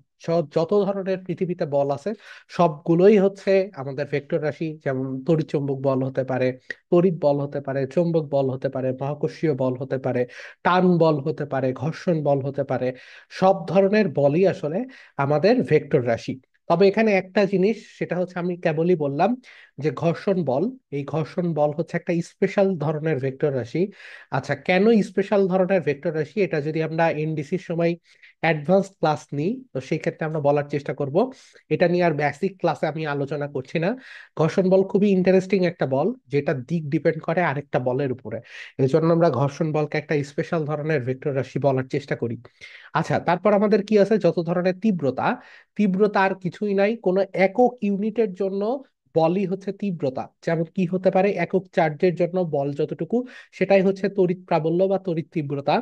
যত ধরনের পৃথিবীতে বল আছে সবগুলোই হচ্ছে আমাদের ভেক্টর রাশি। যেমন তড়িৎচুম্বক বল হতে পারে, তড়িৎ বল হতে পারে, চৌম্বক বল হতে পারে, মহাকর্ষীয় বল হতে পারে, টান বল হতে পারে, ঘর্ষণ বল হতে পারে। সব ধরনের বলই আসলে আমাদের ভেক্টর রাশি। তবে এখানে একটা জিনিস, সেটা হচ্ছে আমি কেবলই বললাম যে ঘর্ষণ বল, এই ঘর্ষণ বল হচ্ছে একটা স্পেশাল ধরনের ভেক্টর রাশি। আচ্ছা, কেন স্পেশাল ধরনের ভেক্টর রাশি, এটা যদি আমরা এনডিসির সময় অ্যাডভান্স ক্লাস নিই তো সেই ক্ষেত্রে আমরা বলার চেষ্টা করব। এটা নিয়ে আর বেসিক ক্লাসে আমি আলোচনা করছি না। ঘর্ষণ বল খুবই ইন্টারেস্টিং একটা বল, যেটা দিক ডিপেন্ড করে আরেকটা বলের উপরে। এই জন্য আমরা ঘর্ষণ বলকে একটা স্পেশাল ধরনের ভেক্টর রাশি বলার চেষ্টা করি। আচ্ছা, তারপর আমাদের কি আছে, যত ধরনের তীব্রতা, তীব্রতা আর কিছুই নাই, কোনো একক ইউনিটের জন্য বলই হচ্ছে তীব্রতা। যেমন কি হতে পারে, একক চার্জের জন্য বল যতটুকু, সেটাই হচ্ছে তড়িৎ প্রাবল্য বা তড়িৎ তীব্রতা।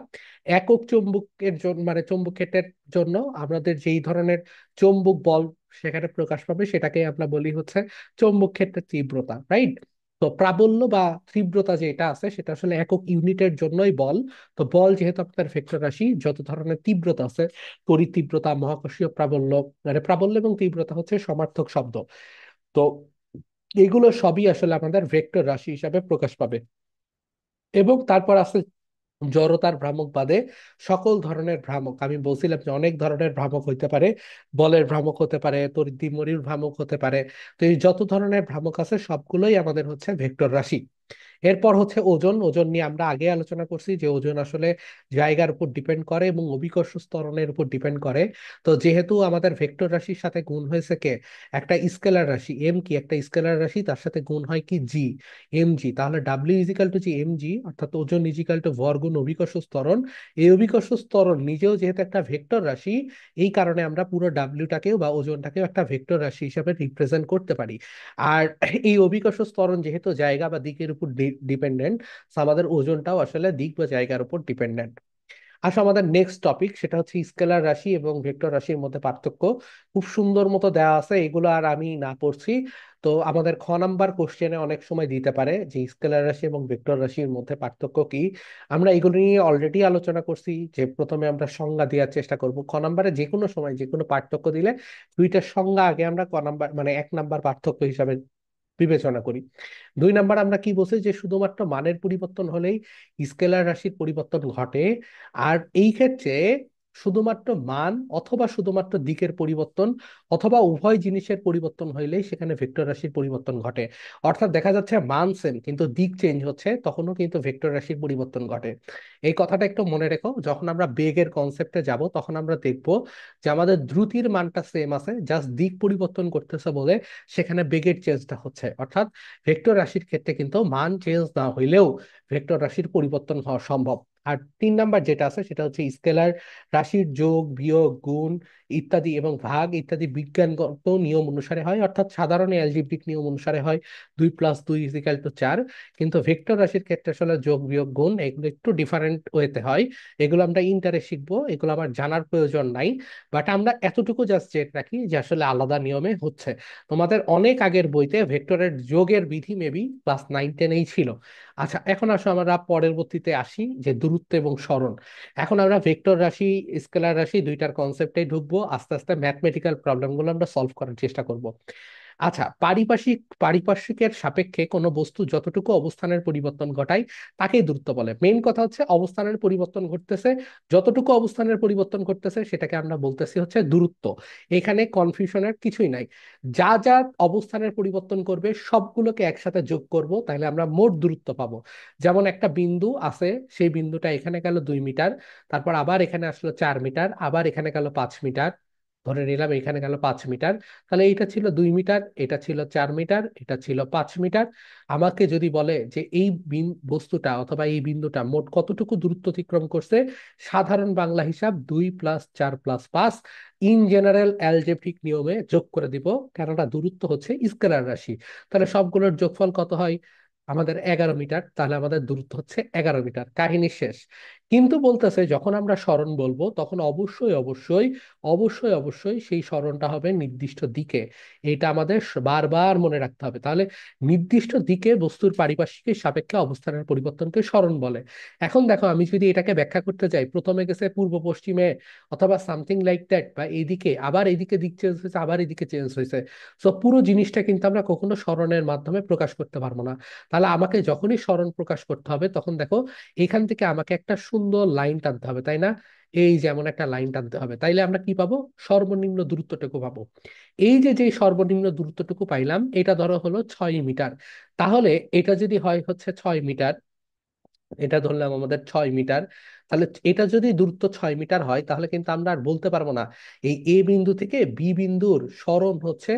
একক চৌম্বকের জন্য মানে চৌম্বক ক্ষেত্রের জন্য আমাদের যেই ধরনের চৌম্বক বল সেখানে প্রকাশ পাবে সেটাকে আমরা বলি হচ্ছে চৌম্বক ক্ষেত্রের তীব্রতা, রাইট? তো প্রাবল্য বা তীব্রতা যেটা আছে সেটা আসলে একক ইউনিটের জন্যই বল। তো বল যেহেতু আপনার ভেক্টর রাশি, যত ধরনের তীব্রতা আছে, তড়িৎ তীব্রতা, মহাকর্ষীয় প্রাবল্য, মানে প্রাবল্য এবং তীব্রতা হচ্ছে সমার্থক শব্দ। তো এগুলো সবই আসলে আমাদের ভেক্টর রাশি হিসাবে প্রকাশ পাবে। এবং তারপর আছে জড়তার ভ্রামক বাদে সকল ধরনের ভ্রামক। আমি বলছিলাম যে অনেক ধরনের ভ্রামক হইতে পারে, বলের ভ্রামক হতে পারে, তড়িৎ দ্বিমেরুর ভ্রামক হতে পারে। তো এই যত ধরনের ভ্রামক আছে সবগুলোই আমাদের হচ্ছে ভেক্টর রাশি। এরপর হচ্ছে ওজন। ওজন নিয়ে আমরা আগে আলোচনা করছি যে ওজন আসলে জায়গার উপর ডিপেন্ড করে এবং অভিকর্ষ ত্বরণের উপর ডিপেন্ড করে। তো যেহেতু আমাদের ভেক্টর রাশির সাথে গুণ হয়েছে কে, একটা স্কেলার রাশি এম, কি একটা স্কেলার রাশি, তার সাথে গুণ হয় কি জি, এম জি, তাহলে W equal to G M G, অর্থাৎ ওজন ইজিক্যাল টু ভর গুণ অভিকর্ষ ত্বরণ। এই অভিকর্ষ ত্বরণ নিজেও যেহেতু একটা ভেক্টর রাশি, এই কারণে আমরা পুরো ডাব্লিউটাকেও বা ওজনটাকেও একটা ভেক্টর রাশি হিসাবে রিপ্রেজেন্ট করতে পারি। আর এই অভিকর্ষ ত্বরণ যেহেতু জায়গা বা দিকের উপর ডিপেন্ডেন্ট, আমাদের ওজনটাও আসলে দিক বা জায়গার উপর ডিপেন্ডেন্ট। আসলে আমাদের নেক্সট টপিক সেটা হচ্ছে স্কেলার রাশি এবং ভেক্টর রাশির মধ্যে পার্থক্য। খুব সুন্দর মতো দেওয়া আছে, এগুলো আর আমি না পড়ছি। তো আমাদের খ নাম্বার কোশ্চেনে অনেক সময় দিতে পারে যে স্কেলার রাশি এবং ভেক্টর রাশির মধ্যে পার্থক্য কি। আমরা এগুলো নিয়ে অলরেডি আলোচনা করছি, যে প্রথমে আমরা সংজ্ঞা দেওয়ার চেষ্টা করব। খ নাম্বারে যে কোনো সময় যে কোনো পার্থক্য দিলে দুইটার সংজ্ঞা আগে আমরা ক নাম্বার মানে এক নাম্বার পার্থক্য হিসাবে বিবেচনা করি। দুই নাম্বার আমরা কি বলছি, যে শুধুমাত্র মানের পরিবর্তন হলেই স্কেলার রাশির পরিবর্তন ঘটে। আর এই ক্ষেত্রে শুধুমাত্র মান অথবা শুধুমাত্র দিকের পরিবর্তন অথবা উভয় জিনিসের পরিবর্তন হইলেই সেখানে ভেক্টর রাশির পরিবর্তন ঘটে। অর্থাৎ দেখা যাচ্ছে মান সেম কিন্তু দিক চেঞ্জ হচ্ছে, তখনও কিন্তু ভেক্টর রাশির পরিবর্তন ঘটে। এই কথাটা একটু মনে রেখো, যখন আমরা বেগের কনসেপ্টে যাব তখন আমরা দেখব যে আমাদের দ্রুতির মানটা সেম আছে, জাস্ট দিক পরিবর্তন করতেছে বলে সেখানে বেগের চেঞ্জটা হচ্ছে। অর্থাৎ ভেক্টর রাশির ক্ষেত্রে কিন্তু মান চেঞ্জ না হইলেও ভেক্টর রাশির পরিবর্তন হওয়া সম্ভব। আর তিন নাম্বার যেটা আছে সেটা হচ্ছে স্কেলার রাশির যোগ, বিয়োগ, গুণ ইত্যাদি এবং ভাগ ইত্যাদি বিজ্ঞানগত নিয়ম অনুসারে হয়, অর্থাৎ সাধারণ অ্যালজেব্রিক নিয়ম অনুসারে হয়, 2+2=4। কিন্তু ভেক্টর রাশির ক্ষেত্রে আসলে যোগ, বিয়োগ, গুণ এগুলো একটু ডিফারেন্ট ওয়েতে হয়। এগুলো আমরা ইন্টারে শিখবো, এগুলো আমার জানার প্রয়োজন নাই। বাট আমরা এতটুকু জাস্ট জেনে রাখি যে আসলে আলাদা নিয়মে হচ্ছে। তোমাদের অনেক আগের বইতে ভেক্টরের যোগের বিধি মেবি ক্লাস 9-10-এই ছিল। আচ্ছা, এখন আসো আমরা পরবর্তীতে আসি যে দূরত্ব এবং সরণ। এখন আমরা ভেক্টর রাশি, স্কেলার রাশি দুইটার কনসেপ্টে ঢুকবো, আস্তে আস্তে ম্যাথমেটিক্যাল প্রবলেমগুলো আমরা সলভ করার চেষ্টা করব। আচ্ছা, পারিপার্শ্বিকের সাপেক্ষে কোনো বস্তু যতটুকু অবস্থানের পরিবর্তন ঘটায় তাকেই দূরত্ব বলে। মেইন কথা হচ্ছে অবস্থানের পরিবর্তন ঘটতেছে, যতটুকু অবস্থানের পরিবর্তন ঘটতেছে সেটাকে আমরা বলতেছি হচ্ছে দূরত্ব। এখানে কনফিউশনের কিছুই নাই। যা যা অবস্থানের পরিবর্তন করবে সবগুলোকে একসাথে যোগ করব, তাহলে আমরা মোট দূরত্ব পাবো। যেমন একটা বিন্দু আছে, সেই বিন্দুটা এখানে গেল 2 মিটার, তারপর আবার এখানে আসলো 4 মিটার, আবার এখানে গেল 5 মিটার, ধরে নিলাম এখানে গেল 5 মিটার। তাহলে এটা ছিল 2 মিটার, এটা ছিল 4 মিটার, এটা ছিল 5 মিটার। আমাকে যদি বলে যে এই বস্তুটা অথবা এই বিন্দুটা মোট কতটুকু দূরত্ব অতিক্রম করছে, সাধারণ বাংলা হিসাব 2+4+5 ইন জেনারেল অ্যালজেব্রিক নিয়মে যোগ করে দিব, কেননা দূরত্ব হচ্ছে স্কেলার রাশি। তাহলে সবগুলোর যোগফল কত হয়? আমাদের 11 মিটার, তাহলে আমাদের দূরত্ব হচ্ছে 11 মিটার, কাহিনী শেষ। কিন্তু বলতেছে যখন আমরা স্মরণ বলবো তখন অবশ্যই অবশ্যই অবশ্যই অবশ্যই সেই স্মরণটা হবে নির্দিষ্ট দিকে। এটা আমাদের বারবার মনে রাখতে হবে। তাহলে নির্দিষ্ট দিকে বস্তুর পারিপার্শ্বিক সাপেক্ষে অবস্থানের পরিবর্তনকে স্মরণ বলে। এখন দেখো, আমি যদি এটাকে ব্যাখ্যা করতে যাই, প্রথমে গেছে পূর্ব পশ্চিমে অথবা সামথিং লাইক দ্যাট, বা এইদিকে আবার এইদিকে দিক চেঞ্জ হয়েছে, আবার এদিকে চেঞ্জ হয়েছে। তো পুরো জিনিসটা কিন্তু আমরা কখনো স্মরণের মাধ্যমে প্রকাশ করতে পারবো না। তাহলে আমাকে যখনই স্মরণ প্রকাশ করতে হবে তখন দেখো এখান থেকে আমাকে একটা সুন্দর লাইন টানতে হবে, তাই না? এই যেমন একটা লাইন টানতে হবে, তাইলে আমরা কি পাবো? সর্বনিম্ন দূরত্বটুকু পাবো। এই যে যে সর্বনিম্ন দূরত্বটুকু পাইলাম, এটা ধরো হলো 6 মিটার। তাহলে এটা যদি হয় হচ্ছে 6 মিটার, এটা ধরলাম আমাদের 6 মিটার। তাহলে এটা যদি দূরত্ব 6 মিটার হয়, তাহলে কিন্তু আমরা আর বলতে পারবো না এই এ বিন্দু থেকে বি বিন্দুর সরণ হচ্ছে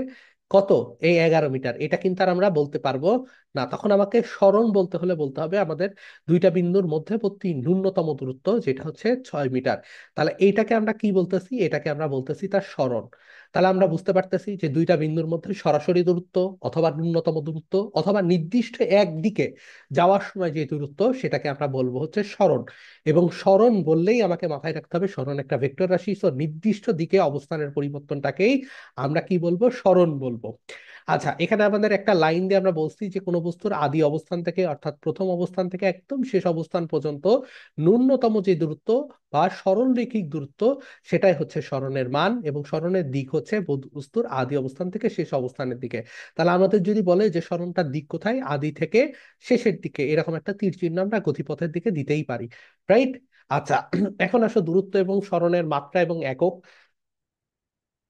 কত, এই 11 মিটার। এটা কিন্তু আর আমরা বলতে পারবো না। তখন আমাকে সরণ বলতে হলে বলতে হবে আমাদের দুইটা বিন্দুর মধ্যবর্তী ন্যূনতম দূরত্ব, যেটা হচ্ছে 6 মিটার। তাহলে এইটাকে আমরা কি বলতেছি? এটাকে আমরা বলতেছি তার সরণ। তাহলে আমরা বুঝতে পারতেছি যে দুইটা বিন্দুর মধ্যে সরাসরি দূরত্ব অথবা ন্যূনতম দূরত্ব অথবা নির্দিষ্ট একদিকে যাওয়ার সময় যে দূরত্ব, সেটাকে আমরা বলবো হচ্ছে সরণ। এবং সরণ বললেই আমাকে মাথায় রাখতে হবে সরণ একটা ভেক্টর রাশি, সো নির্দিষ্ট দিকে অবস্থানের পরিবর্তনটাকেই আমরা কি বলবো? সরণ বলবো। আচ্ছা, এখানে আমাদের একটা লাইন দিয়ে আমরা বলছি যে কোনো বস্তুর আদি অবস্থান থেকে, অর্থাৎ প্রথম অবস্থান থেকে একদম শেষ অবস্থান পর্যন্ত ন্যূনতম যে দূরত্ব বা সরলরৈখিক দূরত্ব, সেটাই হচ্ছে সরণের মান, এবং সরণের দিক হচ্ছে বস্তুর আদি অবস্থান থেকে শেষ অবস্থানের দিকে। তাহলে আমাদের যদি বলে যে সরণটার দিক কোথায়, আদি থেকে শেষের দিকে, এরকম একটা তীর চিহ্ন আমরা গতিপথের দিকে দিতেই পারি। রাইট? আচ্ছা, এখন আসো দূরত্ব এবং সরণের মাত্রা এবং একক।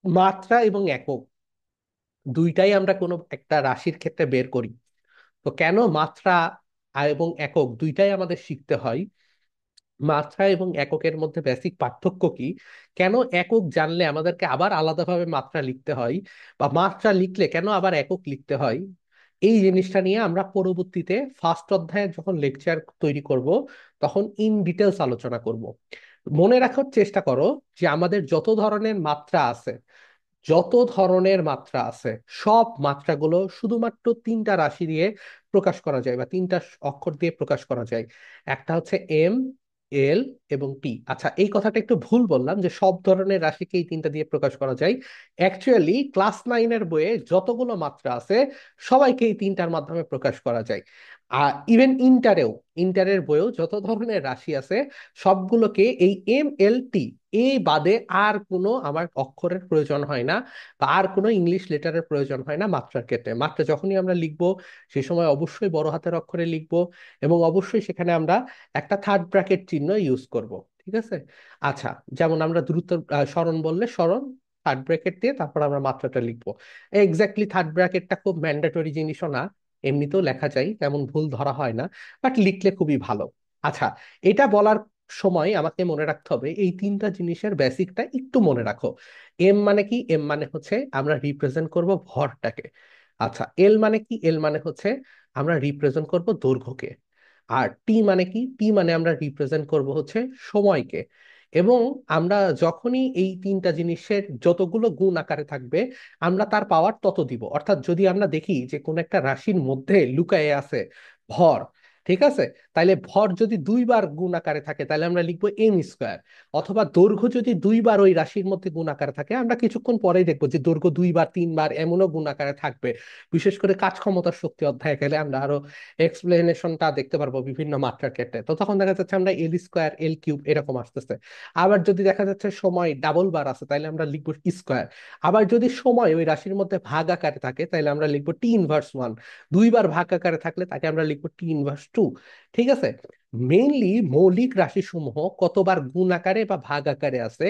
মাত্রা এবং একক দুইটাই আমরা কোনো একটা রাশির ক্ষেত্রে বের করি। তো কেন মাত্রা এবং একক দুইটাই আমাদের শিখতে হয়? মাত্রা এবং এককের মধ্যে বেসিক পার্থক্য কি? কেন একক জানলে আমাদেরকে আবার আলাদাভাবে মাত্রা লিখতে হয়, বা মাত্রা লিখলে কেন আবার একক লিখতে হয়? এই জিনিসটা নিয়ে আমরা পরবর্তীতে ফার্স্ট অধ্যায়ে যখন লেকচার তৈরি করব, তখন ইন ডিটেলস আলোচনা করব। মনে রাখার চেষ্টা করো যে আমাদের যত ধরনের মাত্রা আছে, যত ধরনের মাত্রা আছে, সব মাত্রাগুলো শুধুমাত্র তিনটা রাশি দিয়ে প্রকাশ করা যায়, বা তিনটা অক্ষর দিয়ে প্রকাশ করা যায়। একটা হচ্ছে এম, এল এবং টি। আচ্ছা, এই কথাটা একটু ভুল বললাম যে সব ধরনের রাশিকে এই তিনটা দিয়ে প্রকাশ করা যায়। অ্যাকচুয়ালি ক্লাস 9-এর বইয়ে যতগুলো মাত্রা আছে, সবাইকে এই তিনটার মাধ্যমে প্রকাশ করা যায়। আর ইভেন ইন্টারের বইয়েও যত ধরনের রাশি আছে, সবগুলোকে এই এম, এল, টি এই বাদে আর কোনো আমার অক্ষরের প্রয়োজন হয় না, বা আর কোনো ইংলিশ লেটারের প্রয়োজন হয় না মাত্রার ক্ষেত্রে। মাত্রা যখনই আমরা লিখবো, সে সময় অবশ্যই বড় হাতের অক্ষরে লিখবো, এবং অবশ্যই সেখানে আমরা একটা থার্ড ব্র্যাকেট চিহ্ন ইউজ করব। ঠিক আছে? আচ্ছা, যেমন আমরা দ্রুত সরণ বললে সরণ থার্ড ব্র্যাকেট দিয়ে তারপর আমরা মাত্রাটা লিখবো। এক্স্যাক্টলি থার্ড ব্র্যাকেটটা খুব ম্যান্ডেটরি জিনিসও না, এমনিতেও লেখা যায়, তেমন ভুল ধরা হয় না, বাট লিখলে খুবই ভালো। আচ্ছা, এটা বলার সময় আমাকে মনে রাখতে হবে এই তিনটা জিনিসের বেসিকটা একটু মনে রাখো। এম মানে কি? এম মানে হচ্ছে আমরা রিপ্রেজেন্ট করব ভরটাকে। আচ্ছা, এল মানে কি? এল মানে হচ্ছে আমরা রিপ্রেজেন্ট করব দৈর্ঘ্যকে। আর টি মানে কি? টি মানে আমরা রিপ্রেজেন্ট করব হচ্ছে সময়কে। এবং আমরা যখনই এই তিনটা জিনিসের যতগুলো গুণ আকারে থাকবে, আমরা তার পাওয়ার তত দিব। অর্থাৎ যদি আমরা দেখি যে কোন একটা রাশির মধ্যে লুকায়ে আছে ভর, ঠিক আছে, তাইলে ভর যদি দুইবার গুণ আকারে থাকে, তাহলে আমরা লিখবো এম স্কোয়ার। অথবা দৈর্ঘ্য যদি দুইবার ওই রাশির মধ্যে গুণ আকারে থাকে, আমরা কিছুক্ষণ পরেই দেখবো যে দৈর্ঘ্য দুইবার তিনবার এমনও গুণ আকারে থাকবে। বিশেষ করে কাজ ক্ষমতার শক্তি অধ্যায়ে গেলে আমরা আরো এক্সপ্লেনেশনটা দেখতে পারবো বিভিন্ন মাত্রার ক্ষেত্রে। তো তখন দেখা যাচ্ছে আমরা এল স্কোয়ার, এল কিউব এরকম আসতেছে। আবার যদি দেখা যাচ্ছে সময় ডাবল বার আছে, তাহলে আমরা লিখবো স্কোয়ার। আবার যদি সময় ওই রাশির মধ্যে ভাগ আকারে থাকে, তাহলে আমরা লিখবো টি ইনভার্স 1। দুইবার ভাগ আকারে থাকলে তাকে আমরা লিখবো টি ইনভার্স 2। ঠিক আছে? মেইনলি মৌলিক রাশিসমূহ কতবার গুণ আকারে বা ভাগ আকারে আছে,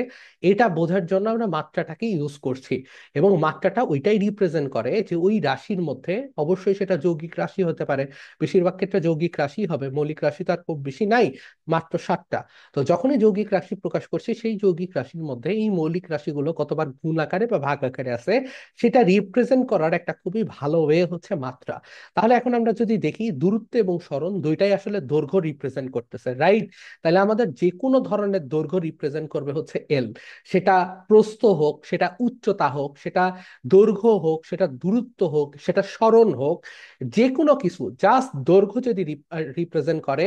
এটা বোঝার জন্য আমরা মাত্রাটাকে ইউজ করছি। এবং মাত্রাটা ওইটাই রিপ্রেজেন্ট করে যে ওই রাশির মধ্যে, অবশ্যই সেটা যৌগিক রাশি হতে পারে, বেশিরভাগ ক্ষেত্রে যৌগিক রাশি হবে, মৌলিক রাশি তো আর খুব বেশি নাই, মাত্র 7টা। তো যখনই যৌগিক রাশি প্রকাশ করছি, সেই যৌগিক রাশির মধ্যে এই মৌলিক রাশিগুলো কতবার গুণ আকারে বা ভাগ আকারে আছে, সেটা রিপ্রেজেন্ট করার একটা খুবই ভালো ওয়ে হচ্ছে মাত্রা। তাহলে এখন আমরা যদি দেখি, দূরত্ব এবং সরণ দুইটাই আসলে দৈর্ঘ্য রিপ্রেজেন্ট রিপ্রেজেন্ট করতেছে, রাইট? তাহলে আমাদের যে কোনো ধরনের দৈর্ঘ্য রিপ্রেজেন্ট করবে হচ্ছে এল। সেটা প্রস্থ হোক, সেটা উচ্চতা হোক, সেটা দৈর্ঘ্য হোক, সেটা দূরত্ব হোক, সেটা সরণ হোক, যে কোনো কিছু জাস্ট দৈর্ঘ্য যদি রিপ্রেজেন্ট করে,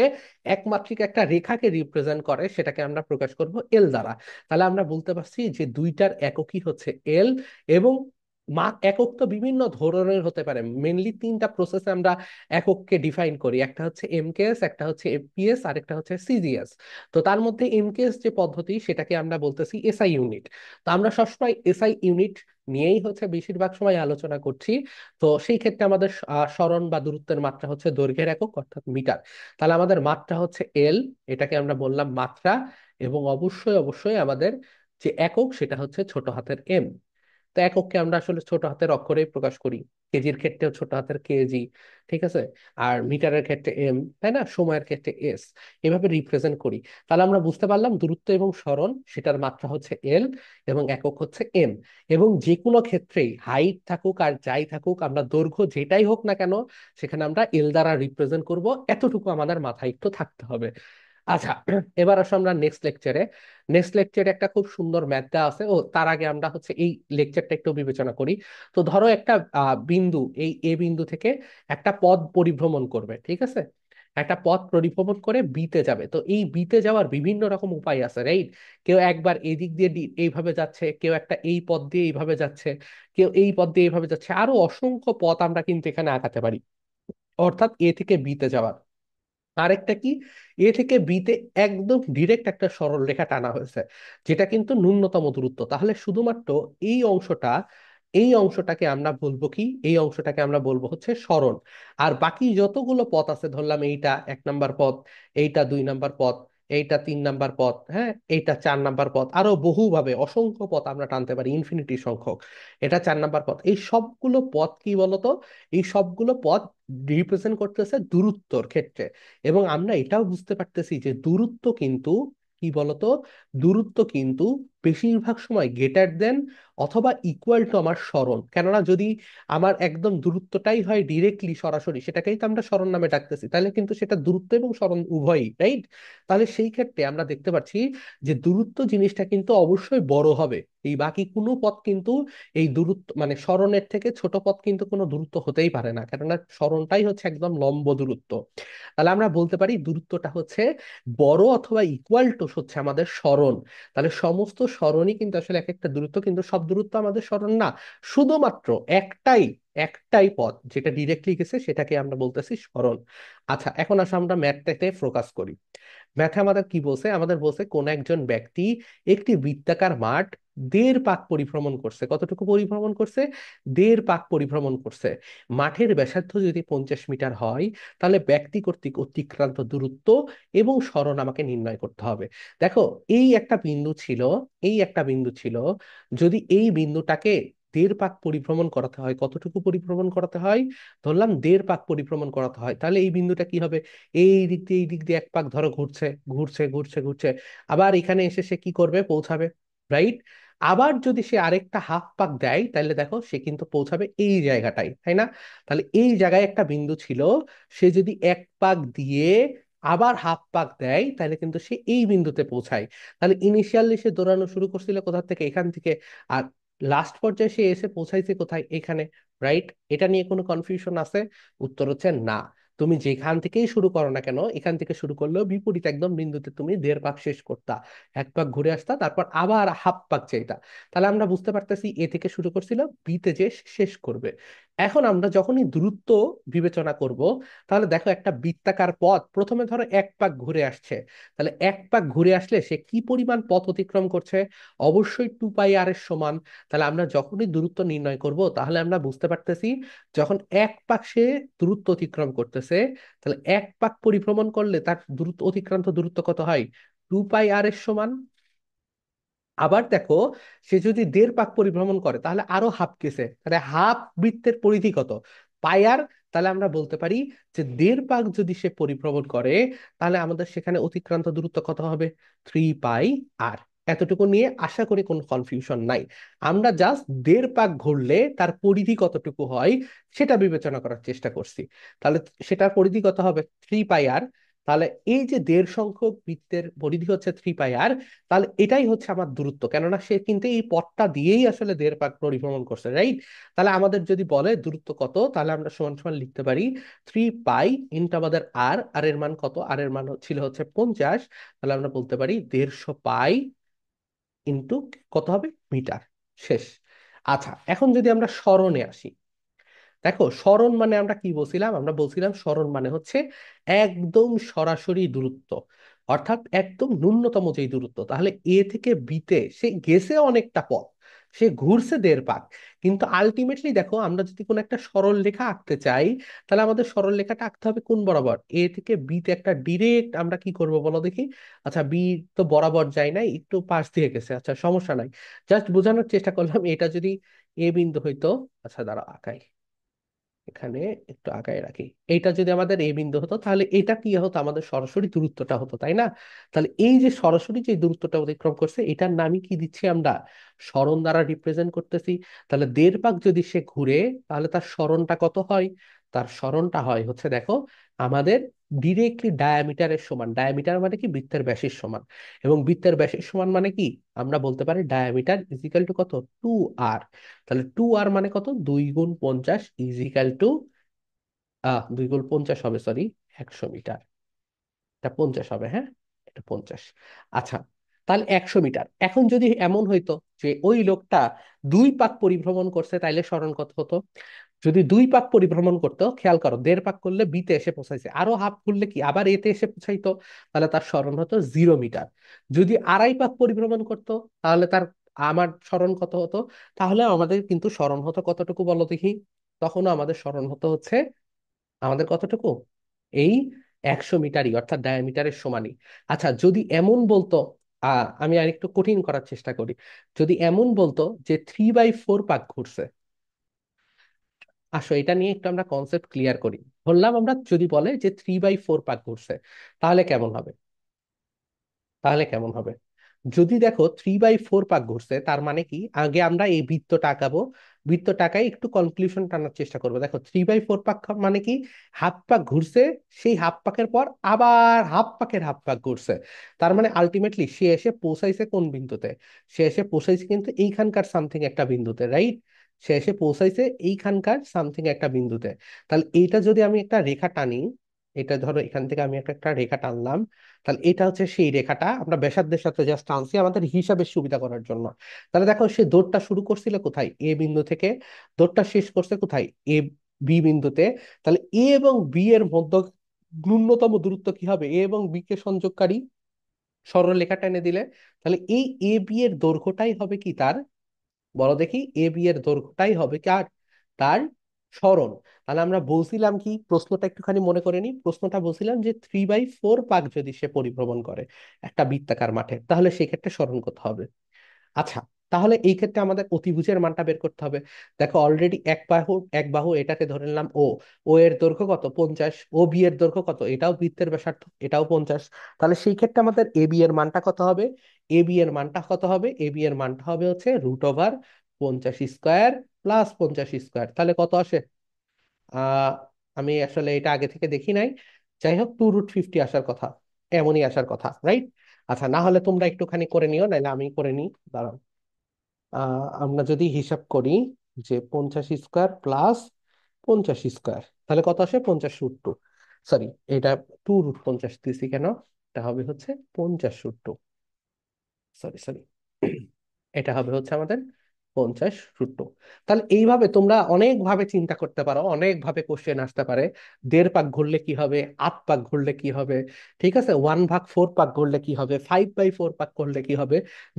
একমাত্রিক একটা রেখাকে রিপ্রেজেন্ট করে, সেটাকে আমরা প্রকাশ করব এল দ্বারা। তাহলে আমরা বলতে পারছি যে দুইটার এককই হচ্ছে এল। এবং একক তো বিভিন্ন ধরনের হতে পারে, মেনলি তিনটা প্রসেসে আমরা একককে ডিফাইন করি, একটা হচ্ছে এমকেএস, একটা হচ্ছে এফপিএস, আর একটা হচ্ছে সিজিএস। তো তার মধ্যে এমকেএস যে পদ্ধতি, সেটাকে আমরা বলতেছি এসআই ইউনিট। তো আমরা সবসময় এসআই ইউনিট নিয়েই হচ্ছে বেশিরভাগ সময় আলোচনা করছি। তো সেই ক্ষেত্রে আমাদের সরণ বা দূরত্বের মাত্রা হচ্ছে দৈর্ঘ্যের একক অর্থাৎ মিটার। তাহলে আমাদের মাত্রা হচ্ছে এল, এটাকে আমরা বললাম মাত্রা। এবং অবশ্যই অবশ্যই আমাদের যে একক সেটা হচ্ছে ছোট হাতের এম। তো একককে আমরা আসলে ছোট হাতের অক্ষরেই প্রকাশ করি। কেজির ক্ষেত্রেও ছোট হাতের কেজি, ঠিক আছে। আর মিটারের ক্ষেত্রে এম, তাই না, সময়ের ক্ষেত্রে এস, এভাবে রিপ্রেজেন্ট করি। তাহলে আমরা বুঝতে পারলাম দূরত্ব এবং সরণ সেটার মাত্রা হচ্ছে এল, এবং একক হচ্ছে এম। এবং যে কোনো ক্ষেত্রেই হাইট থাকুক আর যাই থাকুক, আমরা দৈর্ঘ্য যেটাই হোক না কেন, সেখানে আমরা এল দ্বারা রিপ্রেজেন্ট করব, এতটুকু আমাদের মাথায় একটু থাকতে হবে। আচ্ছা, এবার আসো আমরা নেক্সট লেকচারে। নেক্সট লেকচারে একটা খুব সুন্দর ম্যাথ দেওয়া আছে। ও তার আগে আমরা হচ্ছে এই লেকচারটা একটু বিবেচনা করি। তো ধরো একটা বিন্দু, এই এ বিন্দু থেকে একটা পথ পরিভ্রমণ করবে, ঠিক আছে। একটা পথ পরিভ্রমণ করে বিতে যাবে। তো এই বিতে যাওয়ার বিভিন্ন রকম উপায় আছে, রাইট? কেউ একবার এদিক দিয়ে এইভাবে যাচ্ছে, কেউ একটা এই পথ দিয়ে এইভাবে যাচ্ছে, কেউ এই পথ দিয়ে এইভাবে যাচ্ছে, আরো অসংখ্য পথ আমরা কিন্তু এখানে আঁকাতে পারি, অর্থাৎ এ থেকে বিতে যাওয়ার। আরেকটা কি, এ থেকে বি তে একদম ডিরেক্ট একটা সরল রেখা টানা হয়েছে, যেটা কিন্তু ন্যূনতম দূরত্ব। তাহলে শুধুমাত্র এই অংশটা, এই অংশটাকে আমরা বলবো কি, এই অংশটাকে আমরা বলবো হচ্ছে সরণ। আর বাকি যতগুলো পথ আছে, ধরলাম এইটা 1 নাম্বার পথ, এইটা 2 নাম্বার পথ, এইটা 3 নাম্বার পথ, হ্যাঁ, এইটা 4 নাম্বার পথ, আরো বহুভাবে অসংখ্য পথ আমরা টানতে পারি, ইনফিনিটি সংখ্যক। এটা 4 নাম্বার পথ। এই সবগুলো পথ কি বলতো, এই সবগুলো পথ রিপ্রেজেন্ট করতেছে দূরত্বর ক্ষেত্রে। এবং আমরা এটাও বুঝতে পারতেছি যে দূরত্ব কিন্তু কি বলতো, দূরত্ব কিন্তু বেশিরভাগ সময় গ্রেটার দেন অথবা ইকুয়াল টু আমার সরণ। কেননা যদি আমার একদম দূরত্বটাই হয় ডিরেক্টলি সরাসরি, সেটাকেই তো আমরা সরণ নামে ডাকতেছি, তাহলে কিন্তু সেটা দূরত্ব এবং সরণ উভয়ই, রাইট? তাহলে সেই ক্ষেত্রে আমরা দেখতে পাচ্ছি যে দূরত্ব জিনিসটা কিন্তু অবশ্যই বড় হবে। এই বাকি কোনো পথ কিন্তু এই দূরত্ব মানে সরণের থেকে ছোট পথ কিন্তু কোনো দূরত্ব হতেই পারে না, কেননা সরণটাই হচ্ছে একদম লম্ব দূরত্ব। তাহলে আমরা বলতে পারি দূরত্বটা হচ্ছে বড় অথবা ইকুয়াল টু হচ্ছে আমাদের সরণ। তাহলে সমস্ত সরণই কিন্তু আসলে এক একটা দূরত্ব, কিন্তু সব দূরত্ব আমাদের সরণ না। শুধুমাত্র একটাই একটাই পথ যেটা ডিরেক্টলি গেছে, সেটাকে আমরা বলতেছি সরণ। আচ্ছা, এখন আসলে আমরা ম্যাথটাতে ফোকাস করি। ম্যাথে আমাদের কি বলছে, আমাদের বলছে কোন একজন ব্যক্তি একটি বৃত্তাকার মাঠ 1.5 পাক পরিভ্রমণ করছে। কতটুকু পরিভ্রমণ করছে? 1.5 পাক পরিভ্রমণ করছে। মাঠের ব্যাসার্ধ যদি 50 মিটার হয়, তাহলে ব্যক্তি কর্তৃক অতিক্রান্ত দূরত্ব এবং সরণ আমাকে নির্ণয় করতে হবে। দেখো, এই একটা বিন্দু ছিল, এই একটা বিন্দু ছিল। যদি এই বিন্দুটাকে 1.5 পাক পরিভ্রমণ করাতে হয়, কতটুকু পরিভ্রমণ করাতে হয়? ধরলাম 1.5 পাক পরিভ্রমণ করাতে হয়, তাহলে এই বিন্দুটা কি হবে? এই দিক দিয়ে এই দিক দিয়ে 1 পাক ধরো ঘুরছে, ঘুরছে ঘুরছে ঘুরছে, আবার এখানে এসে সে কি করবে? পৌঁছাবে, রাইট? আবার যদি সে আরেকটা হাফ পাক দেয়, তাহলে দেখো সে কিন্তু পৌঁছাবে এই জায়গাটাই, তাই না? তাহলে এই জায়গায় একটা বিন্দু ছিল, সে যদি 1 পাক দিয়ে আবার হাফ পাক দেয়, তাহলে কিন্তু সে এই বিন্দুতে পৌঁছায়। তাহলে ইনিশিয়ালি সে দৌড়ানো শুরু করছিল কোথা থেকে? এখান থেকে। আর লাস্ট পর্যায়ে সে এসে পৌঁছাইছে কোথায়? এখানে, রাইট? এটা নিয়ে কোনো কনফিউশন আছে? উত্তর হচ্ছে না। তুমি যেখান থেকেই শুরু করো না কেন, এখান থেকে শুরু করলেও বিপরীত একদম বিন্দুতে তুমি 1.5 পাক শেষ করতা, 1 পাক ঘুরে আসতা, তারপর আবার হাফ পাক চাইতা। তাহলে আমরা বুঝতে পারতেছি এ থেকে শুরু করছিল, বিতে যে শেষ করবে। এখন আমরা যখনই দূরত্ব বিবেচনা করব, তাহলে দেখো একটা বৃত্তাকার পথ প্রথমে ধরো 1 পাক ঘুরে আসছে। তাহলে 1 পাক ঘুরে আসলে সে কি পরিমাণ পথ অতিক্রম করছে? অবশ্যই 2 পাই আর এর সমান। তাহলে আমরা যখনই দূরত্ব নির্ণয় করব, তাহলে আমরা বুঝতে পারতেছি যখন 1 পাক সে দূরত্ব অতিক্রম করতেছে, তাহলে 1 পাক পরিভ্রমণ করলে তার দূরত্ব, অতিক্রান্ত দূরত্ব কত হয়? 2 পাই আর এর সমান। আবার দেখো, সে যদি 1.5 পাক পরিভ্রমণ করে, তাহলে আরো হাফ গেছে, তাহলে হাফ বৃত্তের পরিধি কত? পাই আর। তাহলে আমরা বলতে পারি যে 1.5 পাক যদি সে পরিভ্রমণ করে, তাহলে আমাদের সেখানে অতিক্রান্ত দূরত্ব কত হবে? 3 পাই আর। এতটুকু নিয়ে আশা করি কোনো কনফিউশন নাই। আমরা জাস্ট 1.5 পাক ঘুরলে তার পরিধি কতটুকু হয় সেটা বিবেচনা করার চেষ্টা করছি। তাহলে সেটার পরিধি কত হবে? 3 পাই আর। তাহলে এই যে দেড় সংখ্যক বৃত্তের পরিধি হচ্ছে 3 π r, তাহলে এটাই হচ্ছে আমার দূরত্ব, কেননা সে কিন্তু এই পথটা দিয়েই আসলে দেড় পাক পরিভ্রমণ করছে, রাইট? তাহলে আমাদের যদি বলে দূরত্ব কত, তাহলে আমরা সমান সমান লিখতে পারি 3 পাই ইন্টু আমাদের আর, আর এর মান কত, আর এর মান ছিল হচ্ছে 50, তাহলে আমরা বলতে পারি 150 পাই ইন্টু কত হবে, মিটার। শেষ। আচ্ছা, এখন যদি আমরা সরণে আসি, দেখো সরণ মানে আমরা কি বলছিলাম, আমরা বলছিলাম সরণ মানে হচ্ছে একদম সরাসরি দূরত্ব, অর্থাৎ একদম ন্যূনতম যেই দূরত্ব। তাহলে এ থেকে বিতে সে গেছে অনেকটা পথ, সে ঘুরছে দেড় পাক, কিন্তু আলটিমেটলি দেখো আমরা যদি কোনো একটা সরল রেখা আঁকতে চাই, তাহলে আমাদের সরল রেখাটা আঁকতে হবে কোন বরাবর, এ থেকে বিতে একটা ডিরেক্ট আমরা কি করব বলো দেখি। আচ্ছা, বি তো বরাবর যায় নাই, একটু পাশ দিয়ে গেছে, আচ্ছা সমস্যা নাই, জাস্ট বোঝানোর চেষ্টা করলাম এটা যদি এ বিন্দু হইতো। আচ্ছা দাঁড়া আঁকাই, এখানে একটু আগায় রাখি। এইটা যদি আমাদের এ বিন্দু হতো, তাহলে এটা কি হতো, আমাদের সরাসরি দূরত্বটা হতো, তাই না? তাহলে এই যে সরাসরি যে দূরত্বটা অতিক্রম করছে, এটার নামই কি দিচ্ছি আমরা, সরণ দ্বারা রিপ্রেজেন্ট করতেছি। তাহলে দেড় পাক যদি সে ঘুরে, তাহলে তার সরণটা কত হয়, তার সরণটা হয় হচ্ছে দেখো আমাদের ডিরেক্টলি ডায়ামিটারের সমান। ডায়ামিটার মানে কি, বৃত্তের ব্যাসের সমান। এবং বৃত্তের ব্যাসের সমান মানে কি, আমরা বলতে পারি ডায়ামিটার ইজিক্যাল টু কত, 2r। তাহলে 2r মানে কত, 2 গুণ 50 ইজিক্যাল টু 2 গুণ 50 হবে, সরি, 100 মিটার। এটা 50 হবে, হ্যাঁ, এটা 50। আচ্ছা, তাহলে 100 মিটার। এখন যদি এমন হইতো যে ওই লোকটা 2 পাক পরিভ্রমণ করছে, তাইলে সরণ কত হতো? যদি 2 পাক পরিভ্রমণ করতো, খেয়াল করো, দেড় পাক করলে বিতে এসে পৌঁছাইছে, আরো হাফ করলে কি আবার এতে এসে পৌঁছাইতো, তাহলে তার সরণ হতো 0 মিটার। যদি আড়াই পাক পরিভ্রমণ করতো, তাহলে তার আমার সরণ কত হতো? তাহলে আমাদের কিন্তু সরণ হতো কতটুকু বলো দেখি, তখনও আমাদের সরণ হতো হচ্ছে আমাদের কতটুকু, এই 100 মিটারই, অর্থাৎ ডায়ামিটারের সমানই। আচ্ছা, যদি এমন বলতো, আমি আর একটু কঠিন করার চেষ্টা করি, যদি এমন বলতো যে 3/4 পাক ঘুরছে, আসো এটা নিয়ে একটু আমরা কনসেপ্ট ক্লিয়ার করি। ধরলাম আমরা, যদি বলে যে 3/4 পাক ঘুরছে, তাহলে কেমন হবে, তাহলে কেমন হবে? যদি দেখো 3/4 পাক ঘুরছে, তার মানে কি, আগে আমরা এই বৃত্তটা আঁকাবো, বৃত্তটা আঁকাই একটু কনক্লুশন টানার চেষ্টা করবো। দেখো 3/4 পাক মানে কি, হাফ পাক ঘুরছে, সেই হাফ পাকের পর আবার হাফ পাকের হাফ পাক ঘুরছে। তার মানে আলটিমেটলি সে এসে পৌঁছাইছে কোন বিন্দুতে, সে এসে পৌঁছাইছে কিন্তু এইখানকার সামথিং একটা বিন্দুতে, রাইট? সে এসে পৌঁছাইছে এইখানকার সামথিং একটা বিন্দুতে। তাহলে এইটা যদি আমি একটা রেখা টানি, এটা ধরো এখান থেকে আমি একটা একটা রেখা টানলাম, তাহলে এটা হচ্ছে সেই রেখাটা, আমরা ব্যাসার্ধের সাথে জাস্ট টানছি আমাদের হিসাবের সুবিধা করার জন্য। তাহলে দেখো সে দৌড়টা শুরু করছিল কোথায়, এ বিন্দু থেকে, দৌড়টা শেষ করছে কোথায়, এ বি বিন্দুতে। তাহলে এ এবং বি এর মধ্য ন্যূনতম দূরত্ব কি হবে, এ এবং বি কে সংযোগকারী সরল রেখা টেনে দিলে, তাহলে এই এ বি এর দৈর্ঘ্যটাই হবে কি তার, বলো দেখি, এ বি এর দৈর্ঘ্যটাই হবে কার, তার সরণ। তাহলে আমরা বলছিলাম কি, প্রশ্নটা একটুখানি মনে করে নি, প্রশ্নটা বলছিলাম যে 3/4 পাক যদি সে পরিভ্রমণ করে একটা বৃত্তাকার মাঠে, তাহলে সেক্ষেত্রে সরণ কত হবে? আচ্ছা, তাহলে এই ক্ষেত্রে আমাদের অতিভুজের মানটা বের করতে হবে। দেখো অলরেডি এক বাহু এটাকে ধরে নিলাম ও, ও এর দৈর্ঘ্য কত, 50, ও বি এর দৈর্ঘ্য কত, এটাও বৃত্তের ব্যাসার্ধ, এটাও 50। তাহলে সেই ক্ষেত্রে আমাদের এ বি এর মানটা কত হবে, এ বি এর মানটা কত হবে, এ বি এর মানটা হবে হচ্ছে √50² প্লাস 50²। তাহলে কত আসে, আহ আমি আসলে এটা আগে থেকে দেখি নাই, যাই হোক 2√50 আসার কথা, এমনই আসার কথা, রাইট? আচ্ছা, না হলে তোমরা একটুখানি করে নিও, নাহলে আমি করে নিই, দাঁড়াও। আমরা যদি হিসাব করি যে 50² প্লাস 50², তাহলে কত আসে, 50√2, সরি, এটা 2√50 দিছি কেন, এটা হবে হচ্ছে 50√2, সরি সরি, এটা হবে হচ্ছে আমাদের 50√2। তাহলে এইভাবে তোমরা অনেক ভাবে চিন্তা করতে পারো, অনেক ভাবে কোশ্চেন আসতে পারে। দেড় পাক ঘুরলে কি হবে, 8 পাক ঘুরলে কি হবে, ঠিক আছে, 1/4 পাক ঘুরলে কি হবে, 5/4 পাক করলে কি হবে।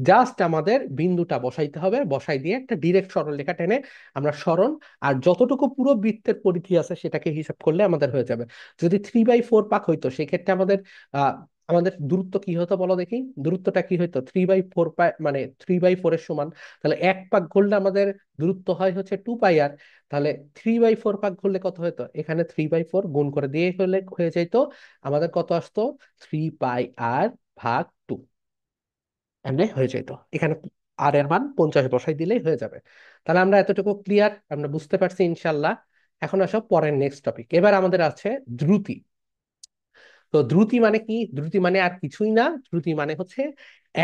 জাস্ট আমাদের বিন্দুটা বসাইতে হবে, বসাই দিয়ে একটা ডিরেক্ট সরলরেখা টেনে আমরা সরণ আর যতটুকু পুরো বৃত্তের পরিধি আছে সেটাকে হিসাব করলে আমাদের হয়ে যাবে। যদি 3/4 পাক হইতো, সেক্ষেত্রে আমাদের আহ আমাদের দূরত্ব কি হতো বলো দেখি, দূরত্বটা কি হইতো, 3/4 মানে 3/4 এর সমান। তাহলে 1 পাক ঘুরলে আমাদের দূরত্ব হয় হচ্ছে 2 π r। তাহলে 3/4 পাক ঘুরলে কত হতো, এখানে 3/4 গুণ করে দিয়ে হলে হয়ে যেত আমাদের কত আসতো, 3 π r/2, এমনি হয়ে যেত। এখানে আর এর মান 50 বসাই দিলেই হয়ে যাবে। তাহলে আমরা এতটুকু ক্লিয়ার, আমরা বুঝতে পারছি ইনশাল্লাহ। এখন আসো পরের নেক্সট টপিক, এবার আমাদের আছে দ্রুতি। তো দ্রুতি মানে কি? দ্রুতি মানে আর কিছুই না, দ্রুতি মানে হচ্ছে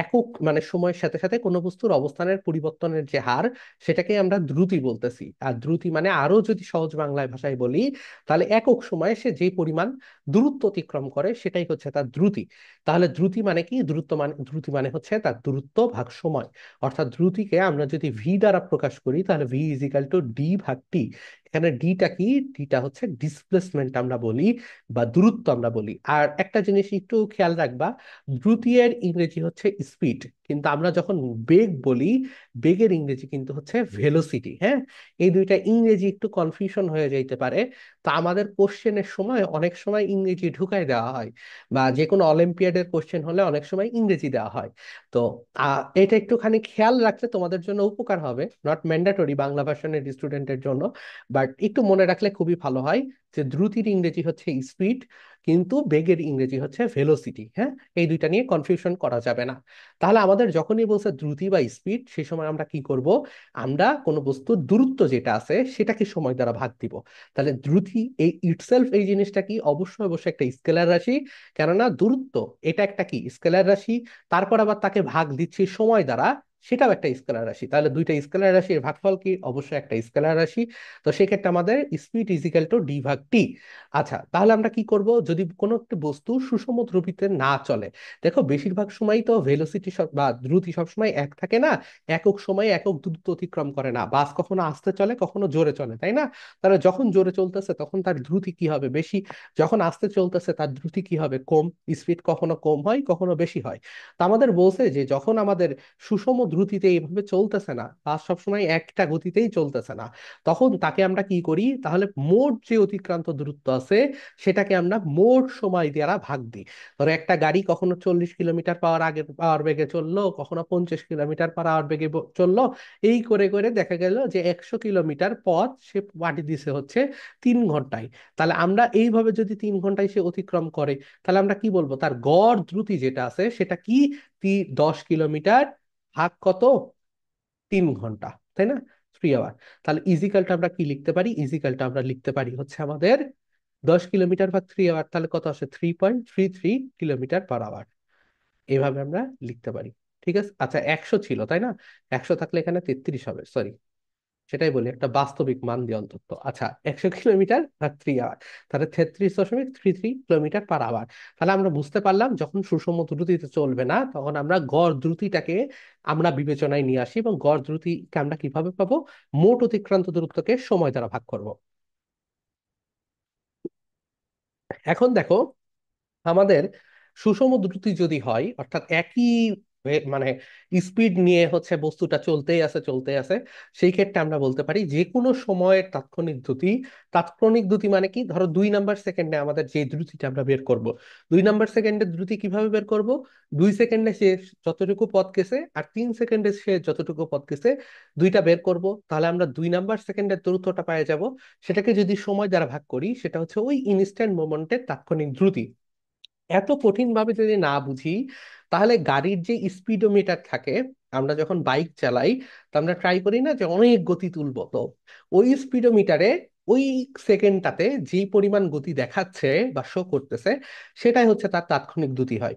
একক, মানে সময়ের সাথে সাথে কোনো বস্তুর অবস্থানের পরিবর্তনের যে হার, সেটাকে আমরা দ্রুতি বলতেছি। আর দ্রুতি মানে আরো যদি সহজ বাংলায় ভাষায় বলি, তাহলে একক সময়ে সে যে পরিমাণ দূরত্ব অতিক্রম করে সেটাই হচ্ছে তার দ্রুতি। তাহলে দ্রুতি মানে কি? দ্রুতি মানে হচ্ছে তার দূরত্ব ভাগ সময়। অর্থাৎ দ্রুতিকে আমরা যদি ভি দ্বারা প্রকাশ করি, তাহলে V is equal two D ভাগ টি। এখানে ডিটা কি? ডিটা হচ্ছে ডিসপ্লেসমেন্ট আমরা বলি, বা দূরত্ব আমরা বলি। আর একটা জিনিস একটু খেয়াল রাখবা, দ্রুতি এর ইংরেজি হচ্ছে স্পিড, কিন্তু আমরা যখন বেগ বলি, বেগের ইংরেজি কিন্তু হচ্ছে ভেলোসিটি। হ্যাঁ, এই দুইটা ইংরেজি একটু কনফিউশন হয়ে যাইতে পারে। তো আমাদের কোশ্চেনের সময় অনেক সময় ইংরেজি ঢুকাই দেওয়া হয়, বা যে কোনো অলিম্পিয়াডের কোশ্চেন হলে অনেক সময় ইংরেজি দেওয়া হয়। তো এটা একটুখানি খেয়াল রাখলে তোমাদের জন্য উপকার হবে, নট ম্যান্ডেটরি বাংলা ভার্সনের স্টুডেন্টের জন্য, বাট একটু মনে রাখলে খুবই ভালো হয় যে দ্রুতির ইংরেজি হচ্ছে স্পিড, কিন্তু বেগের ইংরেজি হচ্ছে ভেলোসিটি। হ্যাঁ, এই দুইটা নিয়ে কনফিউশন করা যাবে না। তাহলে আমাদের যখনই বলছে দ্রুতি বা স্পিড, সেই সময় আমরা কি করব? আমরা কোনো বস্তুর দূরত্ব যেটা আছে সেটাকে সময় দ্বারা ভাগ দিব। তাহলে দ্রুতি এই ইটসেলফ, এই জিনিসটা কি? অবশ্যই অবশ্যই একটা স্কেলার রাশি। কেননা দূরত্ব এটা একটা কি স্কেলার রাশি, তারপর আবার তাকে ভাগ দিচ্ছি সময় দ্বারা, সেটাও একটা স্কেলার রাশি। তাহলে দুইটা স্কেলার রাশির ভাগফল কি? অবশ্যই একটা স্কেলার রাশি। তো সেক্ষেত্রে আমাদের স্পিড ইজিক্যাল টু ডি ভাগ টি। আচ্ছা, তাহলে আমরা কি করব যদি কোনো একটা বস্তু সুষম দ্রুতিতে না চলে? দেখো, বেশিরভাগ সময় তো ভেলোসিটি বা দ্রুতি সবসময় এক থাকে না, একক সময়ে একক দ্রুত অতিক্রম করে না। বাস কখনো আস্তে চলে, কখনো জোরে চলে, তাই না? তাহলে যখন জোরে চলতেছে তখন তার দ্রুতি কি হবে? বেশি। যখন আস্তে চলতেছে তার দ্রুতি কি হবে? কম। স্পিড কখনো কম হয়, কখনো বেশি হয়। তা আমাদের বলছে যে যখন আমাদের সুষম দ্রুতিতে এইভাবে চলতেছে না, বাস সবসময় একটা গতিতেই চলতেছে না, তখন তাকে আমরা কি করি? তাহলে মোট যে অতিক্রান্ত দূরত্ব আছে সেটাকে আমরা মোট সময় দ্বারা ভাগ দিই। ধরো একটা গাড়ি কখনো 40 কিলোমিটার পাওয়ার বেগে চললো, কখনো 50 কিলোমিটার পার আওয়ার বেগে চললো। এই করে করে দেখা গেল যে 100 কিলোমিটার পথ সে পাড়ি দিছে হচ্ছে 3 ঘন্টায়। তাহলে আমরা এইভাবে যদি 3 ঘন্টায় সে অতিক্রম করে, তাহলে আমরা কি বলবো? তার গড় দ্রুতি যেটা আছে সেটা কি? 10 কিলোমিটার ভাগ কত? 3 ঘন্টা, তাই না? 3 আওয়ার। তাহলে ইজিক্যালটা আমরা কি লিখতে পারি? ইজিক্যালটা আমরা লিখতে পারি হচ্ছে আমাদের 10 কিলোমিটার ভাগ 3 আওয়ার, তাহলে কত আসে? 3.33 কিলোমিটার পার আওয়ার। এইভাবে আমরা লিখতে পারি। ঠিক আছে। আচ্ছা, 100 ছিল তাই না? 100 থাকলে এখানে 33 হবে, সরি। সেটাই বলি, একটা বাস্তবিক মান দিয়ে অন্তত। আচ্ছা, 100 কিলোমিটার ভাগ 3 আওয়ার, তাহলে 33.33 কিলোমিটার পার আওয়ার। তাহলে আমরা বুঝতে পারলাম যখন সুষম দ্রুতিতে চলবে না, তখন আমরা গড় দ্রুতিটাকে আমরা বিবেচনায় নিয়ে আসি, এবং গড় দ্রুতিকে আমরা কিভাবে পাবো? মোট অতিক্রান্ত দূরত্বকে সময় দ্বারা ভাগ করব। এখন দেখো, আমাদের সুষম দ্রুতি যদি হয়, অর্থাৎ একই মানে স্পিড নিয়ে হচ্ছে বস্তুটা চলতেই আছে চলতেই আছে, সেই ক্ষেত্রে আমরা বলতে পারি যে কোনো সময়ের তাৎক্ষণিক দ্রুতি। তাৎক্ষণিক দ্রুতি মানে কি? ধরো 2 নাম্বার সেকেন্ডে আমাদের যে দ্রুতিটা আমরা বের করব, 2 নাম্বার সেকেন্ডের দ্রুতি কিভাবে বের করব? 2 সেকেন্ডে সে যতটুকু পথ গেছে আর 3 সেকেন্ডে সে যতটুকু পথ গেছে, দুইটা বের করব। তাহলে আমরা 2 নাম্বার সেকেন্ডের দূরত্বটা পেয়ে যাব। সেটাকে যদি সময় দ্বারা ভাগ করি, সেটা হচ্ছে ওই ইনস্ট্যান্ট মোমেন্টের তাৎক্ষণিক দ্রুতি। এত কঠিন ভাবে যদি না বুঝি, তাহলে গাড়ির যে স্পিডোমিটার থাকে, আমরা যখন বাইক চালাই, তো আমরা ট্রাই করি না যে অনেক গতি তুলবো, তো ওই স্পিডোমিটারে ওই সেকেন্ডটাতে যেই পরিমাণ গতি দেখাচ্ছে বা শো করতেছে, সেটাই হচ্ছে তার তাৎক্ষণিক দ্রুতি হয়।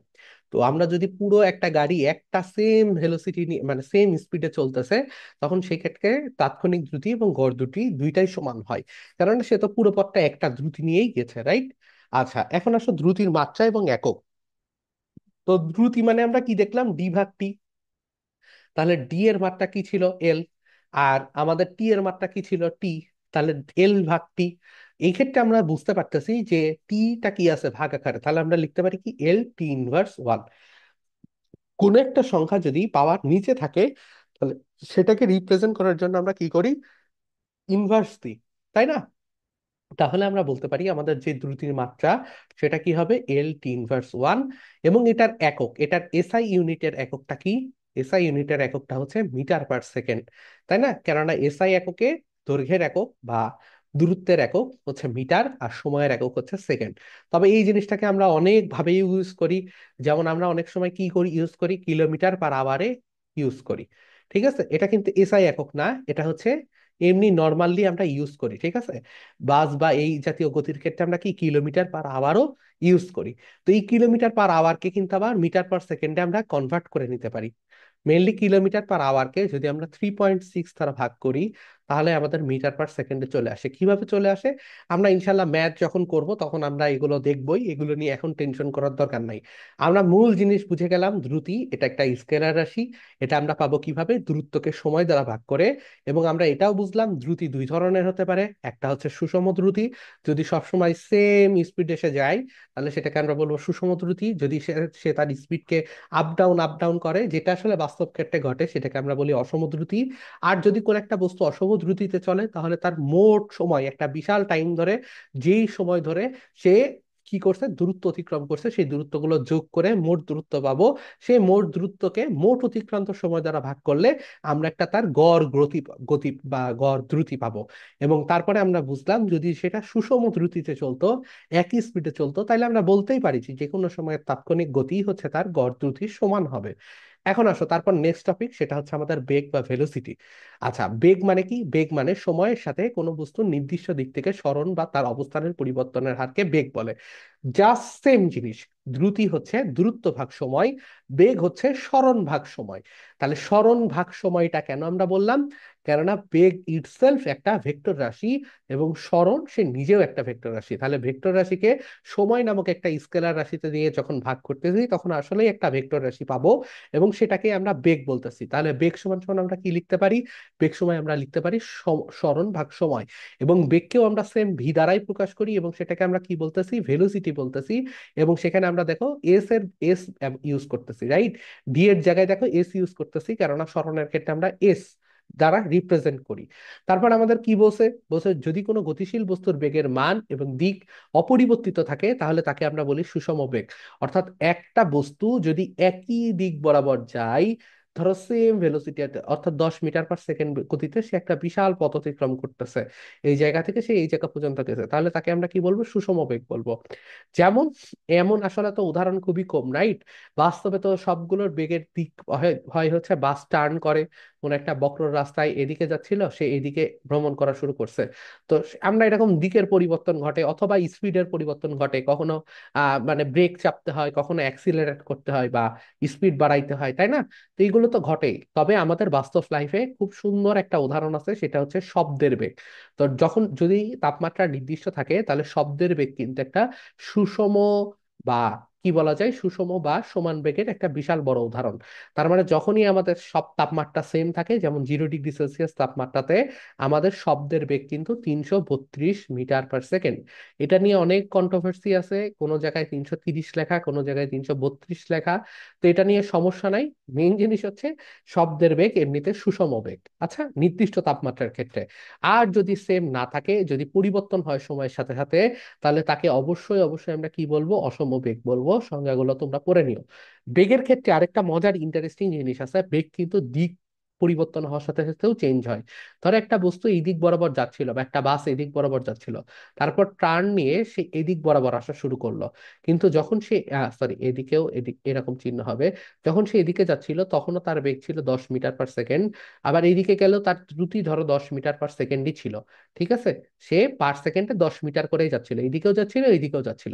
তো আমরা যদি পুরো একটা গাড়ি একটা সেম ভেলোসিটি মানে সেম স্পিডে চলতেছে, তখন সেই ক্ষেত্রে তাৎক্ষণিক দ্রুতি এবং গড় দ্রুতি দুইটাই সমান হয়, কারণ সে তো পুরো পথটা একটা দ্রুতি নিয়েই গেছে, রাইট? আচ্ছা, এখন আসো দ্রুতির মাত্রা এবং একক। তো দ্রুতি মানে আমরা কি দেখলাম? ডি ভাগ টি। তাহলে ডি এর মাত্রা কি ছিল? এল। আর আমাদের টি এর মাত্রা কি ছিল? টি। তাহলে এল ভাগ টি। এই ক্ষেত্রে আমরা বুঝতে পারতেছি যে টিটা কি আছে ভাগ আকারে, তাহলে আমরা লিখতে পারি কি? এল টি ইনভার্স ওয়ান। কোন একটা সংখ্যা যদি পাওয়ার নিচে থাকে, তাহলে সেটাকে রিপ্রেজেন্ট করার জন্য আমরা কি করি? ইনভার্স দিই, তাই না? তাহলে আমরা বলতে পারি আমাদের যে দ্রুতির মাত্রা, সেটা কি হবে? এল টি ইনভার্স ওয়ান। এবং এটার একক, এটার এসআই ইউনিটের এককটা কি? এসআই ইউনিটের এককটা হচ্ছে মিটার পার সেকেন্ড, তাই না? কেননা এসআই এককে দৈর্ঘ্যের একক বা দূরত্বের একক হচ্ছে মিটার, আর সময়ের একক হচ্ছে সেকেন্ড। তবে এই জিনিসটাকে আমরা অনেক ভাবে ইউজ করি। যেমন আমরা অনেক সময় কি করি? ইউজ করি কিলোমিটার পার আওয়ারে ইউজ করি। ঠিক আছে, এটা কিন্তু এসআই একক না, এটা হচ্ছে এমনি নর্মালি আমরা ইউজ করি, ঠিক আছে? বাস বা এই জাতীয় গতির ক্ষেত্রে আমরা কি কিলোমিটার পার আওয়ারও ইউজ করি। তো এই কিলোমিটার পার আওয়ারকে কিন্তু আবার মিটার পার সেকেন্ডে আমরা কনভার্ট করে নিতে পারি। মেইনলি কিলোমিটার পার আওয়ারকে যদি আমরা 3.6 দ্বারা ভাগ করি, তাহলে আমাদের মিটার পার সেকেন্ডে চলে আসে। কিভাবে চলে আসে আমরা ইনশাল্লাহ ম্যাথ যখন করব তখন আমরা এগুলো দেখবই, এগুলো নিয়ে এখন টেনশন করার দরকার নাই। আমরা মূল জিনিস বুঝে গেলাম, দ্রুতি এটা একটা স্কেলার রাশি। এটা আমরা পাবো কিভাবে? দূরত্বকে সময় দ্বারা ভাগ করে। এবং আমরা এটাও বুঝলাম দ্রুতি দুই ধরনের হতে পারে, একটা হচ্ছে সুষম দ্রুতি, যদি সবসময় সেম স্পিডে সে যায় তাহলে সেটাকে আমরা বলবো সুষম দ্রুতি। যদি সে সে তার স্পিডকে আপ ডাউন করে, যেটা আসলে বাস্তব ক্ষেত্রে ঘটে, সেটাকে আমরা বলি অসম দ্রুতি। আর যদি কোন একটা বস্তু অসম দ্রুতিতে চলে তাহলে তার মোট সময়, একটা বিশাল টাইম ধরে, যেই সময় ধরে সে কি করছে, দূরত্ব অতিক্রম করছে, সেই দূরত্বগুলো যোগ করে মোট দূরত্ব পাবো। সেই মোট দূরত্বকে মোট অতিক্রান্ত সময় দ্বারা ভাগ করলে আমরা একটা তার গড় গতি গতি বা গড় দ্রুতি পাবো। এবং তারপরে আমরা বুঝলাম যদি সেটা সুষম দ্রুতিতে চলতো, একই স্পিডে চলতো, তাহলে আমরা বলতেই পারি যে কোনো সময়ের তাৎক্ষণিক গতি হচ্ছে তার গড় দ্রুতির সমান হবে। এখন আসো তারপর নেক্সট টপিক, সেটা হচ্ছে আমাদের বেগ বা ভেলোসিটি। আচ্ছা, বেগ মানে কি? বেগ মানে সময়ের সাথে কোনো বস্তুর নির্দিষ্ট দিক থেকে সরণ বা তার অবস্থানের পরিবর্তনের হারকে বেগ বলে। জাস্ট সেম জিনিস। দ্রুতি হচ্ছে দূরত্ব ভাগ সময়, বেগ হচ্ছে সরণ ভাগ সময়। তাহলে সরণ ভাগ সময়টা কেন আমরা বললাম? কেননা বেগ ইটসেলফ একটা ভেক্টর রাশি এবং সরণ সে নিজেও একটা ভেক্টর রাশি। তাহলে ভেক্টর রাশিকে সময় নামক একটা স্কেলার রাশিতে দিয়ে যখন ভাগ করতেছি তখন আসলেই একটা ভেক্টর রাশি পাবো, এবং সেটাকে আমরা বেগ বলতেছি। তাহলে বেগ সমান সমান আমরা কি লিখতে পারি? বেগ সময় আমরা লিখতে পারি সরণ ভাগ সময়। এবং বেগকেও আমরা সেম ভি দ্বারাই প্রকাশ করি, এবং সেটাকে আমরা কি বলতেছি? ভেলোসিটি বলতেছি। এবং সেখানে আমরা দেখো এস ইউজ করতেছি, রাইট? ডি এর জায়গায় দেখো এস ইউজ করতেছি, কেননা সরণের ক্ষেত্রে আমরা এস দ্বারা রিপ্রেজেন্ট করি। তারপর আমাদের কি বলছে? বলছে যদি কোনো গতিশীল বস্তুর বেগের মান এবং দিক অপরিবর্তিত থাকে তাহলে তাকে আমরা বলি সুষম বেগ। অর্থাৎ একটা বস্তু যদি একই দিক বরাবর যায়, ধরো সেম ভেলোসিটি, অর্থাৎ 10 মিটার পার সেকেন্ড গতিতে সে একটা বিশাল পথ অতিক্রম করতেছে, এই জায়গা থেকে সে এই জায়গা পর্যন্ত গেছে, তাহলে তাকে আমরা কি বলবো? সুষম বেগ বলবো। যেমন, এমন আসলে তো উদাহরণ খুবই কম, রাইট? বাস্তবে তো সবগুলোর বেগের দিক হয় হয় হচ্ছে বাস টার্ন করে কোন একটা বক্র রাস্তায়, এদিকে যাচ্ছিল সে এদিকে ভ্রমণ করা শুরু করছে। তো আমরা এরকম দিকের পরিবর্তন ঘটে অথবা স্পিডের পরিবর্তন ঘটে, কখনো মানে ব্রেক চাপতে হয়, কখনো অ্যাক্সিলারেট করতে হয় বা স্পিড বাড়াইতে হয়, তাই না? তো এইগুলো তো ঘটেই। তবে আমাদের বাস্তব লাইফে খুব সুন্দর একটা উদাহরণ আছে, সেটা হচ্ছে শব্দের বেগ। তো যখন যদি তাপমাত্রা নির্দিষ্ট থাকে তাহলে শব্দের বেগ কিন্তু একটা সুষম বা কি বলা যায়, সুষম বা সমান বেগের একটা বিশাল বড় উদাহরণ। তার মানে যখনই আমাদের সব তাপমাত্রা সেম থাকে, যেমন 0 ডিগ্রি সেলসিয়াস তাপমাত্রাতে আমাদের শব্দের বেগ কিন্তু 332 মিটার পার সেকেন্ড। এটা নিয়ে অনেক কন্ট্রোভার্সি আছে, কোনো জায়গায় 330 লেখা, কোনো জায়গায় 332 লেখা। তো এটা নিয়ে সমস্যা নাই। মেইন জিনিস হচ্ছে শব্দের বেগ এমনিতে সুষম বেগ, আচ্ছা, নির্দিষ্ট তাপমাত্রার ক্ষেত্রে। আর যদি সেম না থাকে, যদি পরিবর্তন হয় সময়ের সাথে সাথে, তাহলে তাকে অবশ্যই অবশ্যই আমরা কি বলবো? অসম বেগ বলবো। সংজ্ঞাগুলো তোমরা পড়ে নিও। বেগের ক্ষেত্রে আরেকটা মজার ইন্টারেস্টিং জিনিস আছে, বেগ কিন্তু দিক পরিবর্তন হওয়ার সাথে সাথেও চেঞ্জ হয়। ধরো একটা বস্তু এই দিক বরাবর যাচ্ছিল বা একটা বাস এদিক বরাবর যাচ্ছিল, তারপর টার্ন নিয়ে সে এদিক বরাবর আসা শুরু করলো। কিন্তু যখন সে সরি, এদিকেও এদিক এরকম চিহ্ন হবে, যখন সে এদিকে যাচ্ছিল তখনও তার বেগ ছিল 10 মিটার পার সেকেন্ড। আবার এইদিকে গেলেও তার দ্রুতি ধরো 10 মিটার পার সেকেন্ডই ছিল, ঠিক আছে? সে পার সেকেন্ডে 10 মিটার করেই যাচ্ছিল, এইদিকেও যাচ্ছিল এইদিকেও যাচ্ছিল,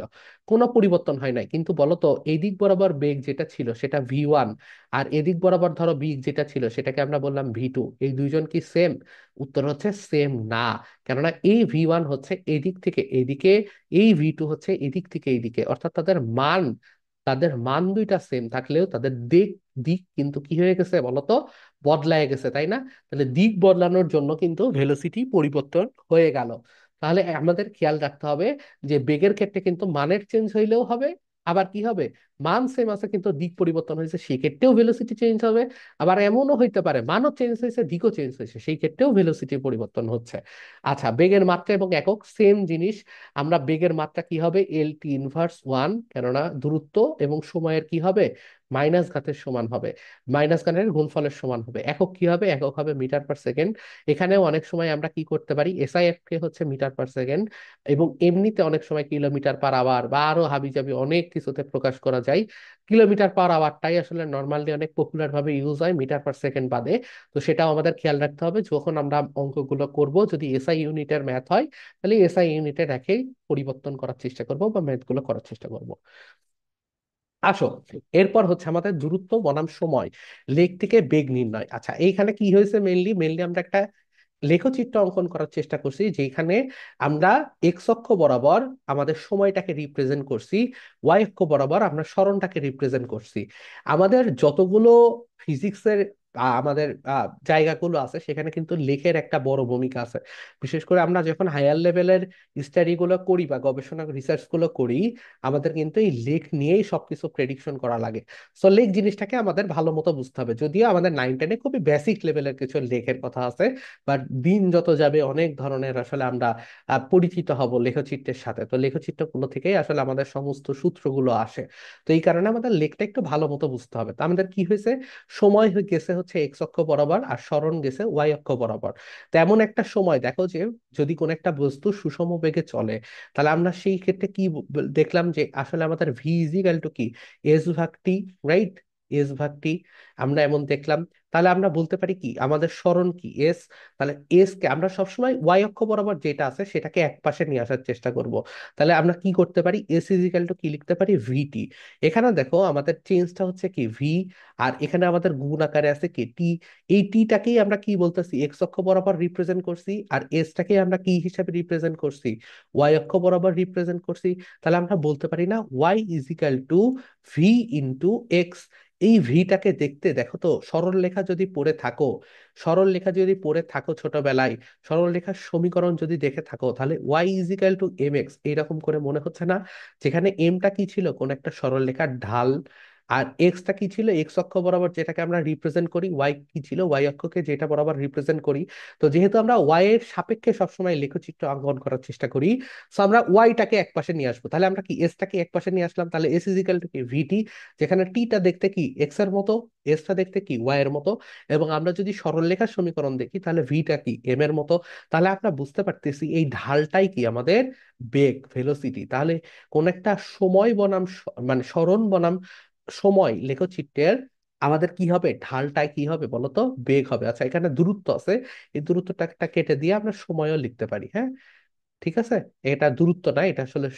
কোনো পরিবর্তন হয় নাই। কিন্তু বলতো এই দিক বরাবর বেগ যেটা ছিল সেটা ভি 1, আর এদিক বরাবর ধরো বেগ যেটা ছিল সেটাকে আমরা বললাম ভি 2, এই দুইজন কি সেম? উত্তর হচ্ছে সেম না। কেননা এই ভি 1 হচ্ছে এদিক থেকে এদিকে, এই ভি 2 হচ্ছে এদিক থেকে এইদিকে, অর্থাৎ তাদের মান দুইটা সেম থাকলেও তাদের দিক দিক কিন্তু কি হয়ে গেছে বলতো? বদলায় গেছে, তাই না? তাহলে দিক বদলানোর জন্য কিন্তু ভেলোসিটি পরিবর্তন হয়ে গেল। তাহলে আমাদের খেয়াল রাখতে হবে যে বেগের ক্ষেত্রে কিন্তু মানের চেঞ্জ হইলেও হবে, আবার কি হবে? মান সেম আছে কিন্তু দিক পরিবর্তন হয়েছে, সেই ক্ষেত্রেও ভেলোসিটি চেঞ্জ হবে। আবার এমনও হইতে পারে মানও চেঞ্জ হয়েছে দিকও চেঞ্জ হয়েছে, সেই ক্ষেত্রেও ভেলোসিটি পরিবর্তন হচ্ছে। আচ্ছা, বেগের মাত্রা এবং একক সেম জিনিস। আমরা বেগের মাত্রা কি হবে? LT ইনভার্স 1, কেননা দূরত্ব, এবং সময়ের কি হবে? মাইনাস ঘাতের সমান হবে, মাইনাস ঘাতের গুণফলের সমান হবে। একক কি হবে? একক হবে মিটার পার সেকেন্ড। এখানেও অনেক সময় আমরা কি করতে পারি, এসআইএফ কে হচ্ছে মিটার পার সেকেন্ড, এবং এমনিতে অনেক সময় কিলোমিটার পার আওয়ার বা আরো হাবিজাবি অনেক কিছুতে প্রকাশ করা যায়। কিলোমিটার পার আওয়ারটাই আসলে নর্মালি অনেক পপুলার ভাবে ইউজ হয় মিটার পার সেকেন্ড বাদে। তো সেটাও আমাদের খেয়াল রাখতে হবে যখন আমরা অঙ্কগুলো করব। যদি এসআই ইউনিটের ম্যাথ হয় তাহলে এসআই ইউনিটে রেখেই পরিবর্তন করার চেষ্টা করব বা ম্যাথ গুলো করার চেষ্টা করব। আসো, এরপর হচ্ছে আমাদের দূরত্ব বনাম সময়, লেখ থেকে বেগ নির্ণয়। আচ্ছা, এইখানে কি হয়েছে, মেইনলি মেইনলি আমরা একটা লেখচিত্র অঙ্কন করার চেষ্টা করছি, যেখানে আমরা এক্স অক্ষ বরাবর আমাদের সময়টাকে রিপ্রেজেন্ট করছি, ওয়াই অক্ষ বরাবর আমরা সরণটাকে রিপ্রেজেন্ট করছি। আমাদের যতগুলো ফিজিক্সের আমাদের জায়গাগুলো আছে সেখানে কিন্তু লেখের একটা বড় ভূমিকা আছে। বিশেষ করে আমরা যখন হায়ার লেভেলের স্টাডি গুলো করি বা গবেষণা রিসার্চ গুলো করি, আমাদের কিন্তু এই লেখ নিয়েই সবকিছু প্রেডিকশন করা লাগে। সো লেখ জিনিসটাকে আমাদের ভালো মতো বুঝতে হবে, যদিও আমাদের 9-10-এ খুবই বেসিক লেভেলের কিছু লেখের কথা আছে। বাট দিন যত যাবে অনেক ধরনের আসলে আমরা পরিচিত হব লেখচিত্রের সাথে। তো লেখচিত্রগুলো থেকেই আসলে আমাদের সমস্ত সূত্রগুলো আসে। তো এই কারণে আমাদের লেখটা একটু ভালো মতো বুঝতে হবে। তো আমাদের কি হয়েছে, সময় গেছে হচ্ছে এক্স অক্ষ বরাবর আর সরণ গেছে ওয়াই অক্ষ বরাবর। তো এমন একটা সময় দেখো যে যদি কোন একটা বস্তু সুষম বেগে চলে, তাহলে আমরা সেই ক্ষেত্রে কি দেখলাম যে আসলে আমাদের ভি ইজিক্যাল টু কি, এস ভাগ টি, রাইট? এস ভাগ টি আমরা এমন দেখলাম। তাহলে আমরা বলতে পারি কি, আমাদের সরণ কি, এস। তাহলে এস কে আমরা সবসময় ওয়াই অক্ষ বরাবর যেটা আছে সেটাকে এক পাশে নিয়ে আসার চেষ্টা করব। তাহলে আমরা কি করতে পারি, এস ইজিক্যাল টু কি লিখতে পারি, ভিটি। এখানে দেখো আমাদের চেঞ্জটা হচ্ছে কি ভি, আর এখানে আমাদের গুণ আকারে আছে কি টি। এই টিটাকেই আমরা কি বলতেছি, এক্স অক্ষ বরাবর রিপ্রেজেন্ট করছি, আর এসটাকে আমরা কি হিসাবে রিপ্রেজেন্ট করছি, ওয়াই অক্ষ বরাবর রিপ্রেজেন্ট করছি। তাহলে আমরা বলতে পারি না y equal to v into x. এই ভিটাকে দেখতে দেখো তো, সরল লেখা যদি পড়ে থাকো, সরল লেখা যদি পড়ে থাকো ছোটবেলায়, সরল লেখার সমীকরণ যদি দেখে থাকো, তাহলে y equal to m x এইরকম করে মনে হচ্ছে না? যেখানে এমটা কি ছিল, কোন একটা সরল লেখার ঢাল, আর এক্সটা কি ছিল, এক্স অক্ষ বরাবর যেটাকে আমরা রিপ্রেজেন্ট করি, ওয়াই কি ছিল, ওয়াই অক্ষকে যেটা বরাবর রিপ্রেজেন্ট করি। তো যেহেতু আমরা ওয়াই এর সাপেক্ষে সবসময় লেখচিত্র অঙ্কন করার চেষ্টা করি, তো আমরা ওয়াইটাকে এক পাশে নিয়ে আসবো। তাহলে আমরা কি এসটাকে এক পাশে নিয়ে আসলাম, তাহলে এস ইজিক্যাল টু কি ভিটি, যেখানে টিটা দেখতে কি এক্স এর মতো, এসটা দেখতে কি ওয়াই এর মতো। এবং আমরা যদি সরলরেখার সমীকরণ দেখি তাহলে ভিটা কি এম এর মতো। তাহলে আমরা বুঝতে পারতেছি এই ঢালটাই কি আমাদের বেগ, ভেলোসিটি। তাহলে কোন একটা সময় বনাম মানে সরণ বনাম সময় লেখচিত্রের আমাদের কি হবে, ঢালটাই কি হবে বলতো, বেগ হবে। আচ্ছা, এখানে দূরত্ব আছে, এই দূরত্বটা কেটে দিয়ে আমরা সময়ও লিখতে পারি, হ্যাঁ? ঠিক আছে, এটা দূরত্ব না, এটা আসলে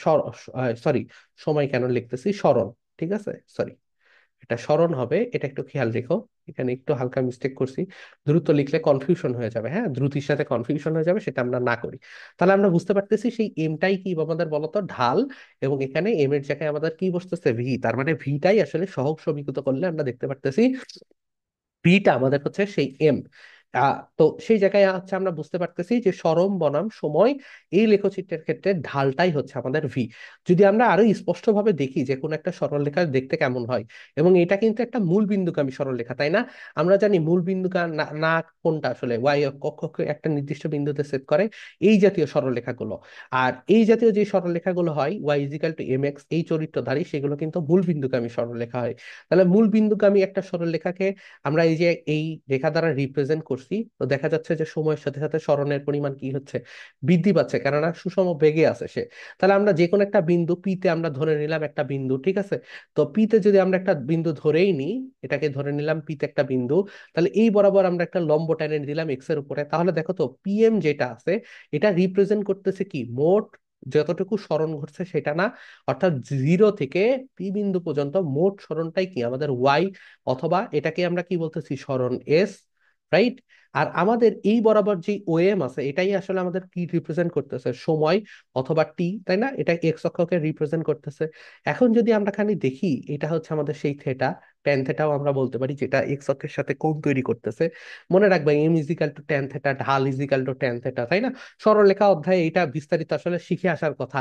সরি, সময় কেন লিখতেছি, সরণ। ঠিক আছে, সরি, এটা সরণ হবে, এটা একটু খেয়াল রেখো। এখানে একটু হালকা মিস্টেক করছি, দ্রুত লিখলে কনফিউশন হয়ে যাবে, হ্যাঁ, দ্রুতির সাথে কনফিউশন হয়ে যাবে, সেটা আমরা না করি। তাহলে আমরা বুঝতে পারতেছি সেই এমটাই কি আমাদের বলতো, ঢাল। এবং এখানে এম এর জায়গায় আমাদের কি বসতেছে, ভি। তার মানে ভিটাই আসলে সহগ সমীকৃত করলে আমরা দেখতে পারতেছি ভিটা আমাদের হচ্ছে সেই এম। তো সেই জায়গায় হচ্ছে আমরা বুঝতে পারতেছি যে সরণ বনাম সময় এই লেখচিত্রের ক্ষেত্রে ঢালটাই হচ্ছে আমাদের ভি। যদি আমরা আরো স্পষ্টভাবে দেখি যে কোন একটা সরলরেখা দেখতে কেমন হয়, এবং এটা কিন্তু একটা মূল বিন্দুগামী সরলরেখা, তাই না? আমরা জানি মূল বিন্দুগামী না না কোনটা, আসলে ওয়াই অক্ষকে একটা নির্দিষ্ট বিন্দুতে সেট করে এই জাতীয় সরলরেখাগুলো। আর এই জাতীয় যে সরলরেখাগুলো হয় y equal to m x এই চরিত্রধারী, সেগুলো কিন্তু মূল বিন্দুগামী সরলরেখা হয়। তাহলে মূল বিন্দুগামী একটা সরলরেখাকে আমরা এই যে এই রেখা দ্বারা রিপ্রেজেন্ট করছি, তো দেখা যাচ্ছে যে সময়ের সাথে সাথে সরণের পরিমাণ কি হচ্ছে, বৃদ্ধি পাচ্ছে, কেননা সুষম বেগে আছে সে। তাহলে আমরা যে কোনো একটা বিন্দু পিতে আমরা ধরে নিলাম একটা বিন্দু, ঠিক আছে? তো পিতে যদি আমরা একটা বিন্দু ধরেই নিই, এটাকে ধরে নিলাম পিতে একটা বিন্দু, তাহলে এই বরাবর আমরা একটা লম্ব টেনে দিলাম এক্স এর উপরে। তাহলে দেখো তো পিএম যেটা আছে, এটা রিপ্রেজেন্ট করতেছে কি, মোট যতটুকু সরণ ঘটছে সেটা না, অর্থাৎ জিরো থেকে পি বিন্দু পর্যন্ত মোট সরণটাই কি আমাদের ওয়াই, অথবা এটাকে আমরা কি বলতেছি, সরণ এস, রাইট? আর আমাদের এই বরাবর যে ওএম আছে এটাই আসলে আমাদের কি রিপ্রেজেন্ট করতেছে, সময় অথবা টি, তাই না? এটা এক্স অক্ষকে রিপ্রেজেন্ট করতেছে। এখন যদি আমরা খালি দেখি, এটা হচ্ছে আমাদের সেই থেটা, ট্যান থেটাও আমরা বলতে পারি, যেটা এক্স অক্ষের সাথে কোণ তৈরি করতেছে। মনে রাখবে m equal to tan theta, ঢাল ইজিক্যাল টু ট্যান থেটা, তাই না? সরলরেখা অধ্যায়ে এটা বিস্তারিত আসলে শিখে আসার কথা।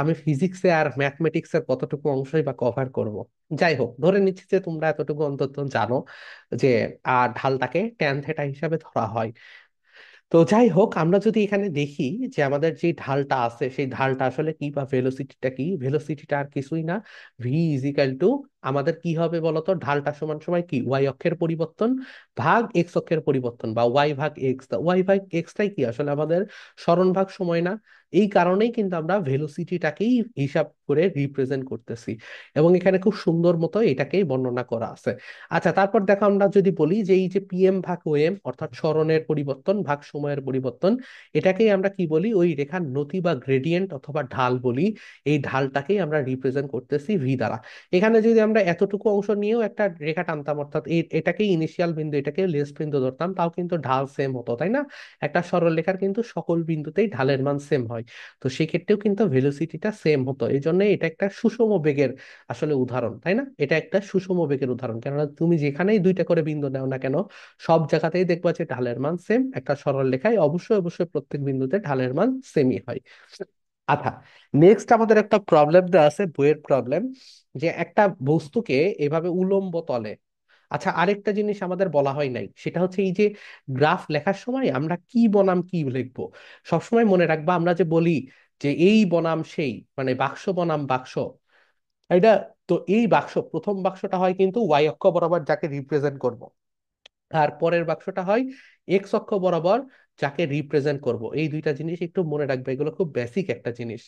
আমি ফিজিক্সে আর ম্যাথমেটিক্সের কতটুকু অংশই বা কভার করব। যাই হোক, ধরে নিচ্ছি যে তোমরা এতটুকু অন্তত জানো যে ঢালটাকে ট্যান থেটা হিসাবে ধরা হয়। তো যাই হোক, আমরা যদি এখানে দেখি যে আমাদের যে ঢালটা আছে সেই ঢালটা আসলে কি বা ভেলোসিটিটা কি, ভেলোসিটিটা আর কিছুই না, ভি ইজিক্যাল টু আমাদের কি হবে বলতো, ঢালটা সমান সময় কি ওয়াই অক্ষের পরিবর্তন ভাগ এক্স অক্ষের পরিবর্তন, বা ওয়াই ভাগ এক্স। ওয়াই ভাগ এক্সটাই কি আসলে আমাদের স্মরণ ভাগ সময় না? এই কারণেই কিন্তু আমরা ভেলোসিটিটাকেই হিসাব করে রিপ্রেজেন্ট করতেছি, এবং এখানে খুব সুন্দর মতো এটাকেই বর্ণনা করা আছে। আচ্ছা, তারপর দেখো আমরা যদি বলি যে এই যে পিএম ভাগ ওএম অর্থাৎ সরণের পরিবর্তন ভাগ সময়ের পরিবর্তন, এটাকেই আমরা কি বলি, ওই রেখার নতি বা গ্রেডিয়েন্ট অথবা ঢাল বলি। এই ঢালটাকেই আমরা রিপ্রেজেন্ট করতেছি ভি দ্বারা। এখানে যদি আমরা এতটুকু অংশ নিয়েও একটা রেখা টানতাম, অর্থাৎ এটাকেই ইনিশিয়াল বিন্দু এটাকে লেস বিন্দু ধরতাম, তাও কিন্তু ঢাল সেম হতো, তাই না? একটা সরল রেখার কিন্তু সকল বিন্দুতেই ঢালের মান সেম হয়। তো সেক্ষেত্রেও কিন্তু ভেলোসিটিটা সেম হতো, এই জন্য এটা একটা সুষম বেগের আসলে উদাহরণ, তাই না? এটা একটা সুষম বেগের উদাহরণ, কেননা তুমি যেখানেই দুইটা করে বিন্দু নাও না কেন, সব জায়গাতেই দেখবা যে ঢালের মান সেম। একটা সরল রেখায় অবশ্যই অবশ্যই প্রত্যেক বিন্দুতে ঢালের মান সেমই হয়। আচ্ছা, নেক্সট আমাদের একটা প্রবলেম দেওয়া আছে, বইয়ের প্রবলেম, যে একটা বস্তুকে এভাবে উলম্ব তলে, আচ্ছা আরেকটা জিনিস আমাদের বলা হয় নাই, সেটা হচ্ছে এই যে গ্রাফ লেখার সময় আমরা কি বনাম কি লিখবো। সবসময় মনে রাখবা, আমরা যে বলি যে এই বনাম সেই, মানে বাক্স বনাম বাক্স, এটা, তো এই বাক্স, প্রথম বাক্সটা হয় কিন্তু ওয়াই অক্ষ বরাবর যাকে রিপ্রেজেন্ট করব, আর পরের বাক্সটা হয় এক্স অক্ষ বরাবর যাকে রিপ্রেজেন্ট করব। এই দুইটা জিনিস একটু মনে রাখবে, এগুলো খুব বেসিক একটা জিনিস।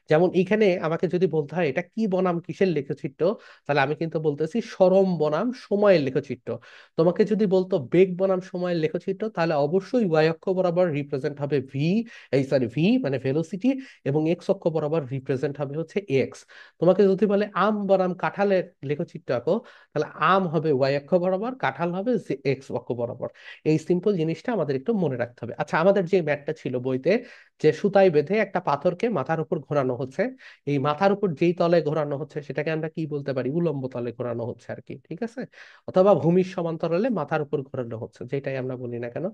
যেমন এখানে আমাকে যদি বলতে হয় এটা কি বনাম কিসের লেখচিত্র, তাহলে আমি কিন্তু বলতেছি সরম বনাম সময়ের লেখচিত্র। তোমাকে যদি বলতো বেগ বনাম সময়ের লেখচিত্র, তাহলে অবশ্যই ওয়াই অক্ষ বরাবর রিপ্রেজেন্ট হবে ভি, এই সরি ভি মানে ভেলোসিটি, এবং এক্স অক্ষ বরাবর রিপ্রেজেন্ট হবে হচ্ছে এক্স। তোমাকে যদি বলে আম বনাম কাঁঠালের লেখচিত্র আঁকো, তাহলে আম হবে ওয়াই অক্ষ বরাবর, কাঁঠাল হবে এক্স অক্ষ বরাবর। এই সিম্পল জিনিসটা আমাদের একটু মনে রাখতে হবে। আচ্ছা, আমাদের যে ম্যাটটা ছিল বইতে, যে সুতায় বেঁধে একটা পাথরকে মাথার উপর ঘোরানো হচ্ছে, এই মাথার উপর যেই তলে ঘোরানো হচ্ছে সেটাকে আমরা কি বলতে পারি, উলম্ব তলে ঘোরানো হচ্ছে আর কি, ঠিক আছে? অথবা ভূমির সমান্তরালে মাথার উপর ঘোরানো হচ্ছে, যেটাই আমরা বলি না কেন।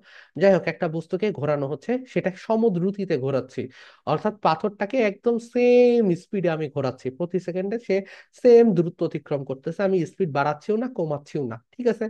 যাই হোক, একটা বস্তুকে ঘোরানো হচ্ছে, সেটা সমদ্রুতিতে ঘোরাচ্ছি, অর্থাৎ পাথরটাকে একদম সেম স্পিডে আমি ঘোরাচ্ছি, প্রতি সেকেন্ডে সে সেম দূরত্ব অতিক্রম করতেছে, আমি স্পিড বাড়াচ্ছিও না কমাচ্ছিও না, ঠিক আছে?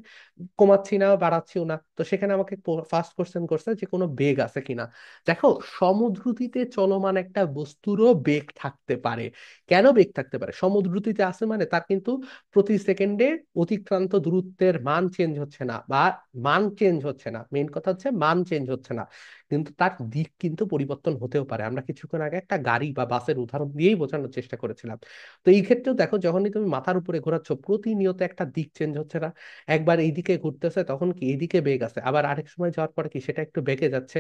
কমাচ্ছি না বাড়াচ্ছিও না। তো সেখানে আমাকে ফার্স্ট কোশ্চেন করছে যে কোনো বেগ আছে কিনা। দেখো, সমদ্রুতিতে চলমান একটা বস্তুরও বেগ থাকতে পারে। কেন বেগ থাকতে পারে? সমদ্রুতিতে আছে মানে তার কিন্তু প্রতি সেকেন্ডে অতিক্রান্ত দূরত্বের মান চেঞ্জ হচ্ছে না, বা মান চেঞ্জ হচ্ছে না, মেইন কথা হচ্ছে মান চেঞ্জ হচ্ছে না, কিন্তু তার দিক কিন্তু পরিবর্তন হতেও পারে। আমরা কিছুক্ষণ আগে একটা গাড়ি বা বাসের উদাহরণ দিয়েই বোঝানোর চেষ্টা করেছিলাম। তো এই ক্ষেত্রেও দেখো, যখনই তুমি মাথার উপরে ঘোরাচ্ছ প্রতিনিয়ত একটা দিক চেঞ্জ হচ্ছে না, একবার এইদিকে ঘুরতেছে তখন কি এইদিকে বেগ আছে, আবার আরেক সময় যাওয়ার পরে কি সেটা একটু বেঁকে যাচ্ছে,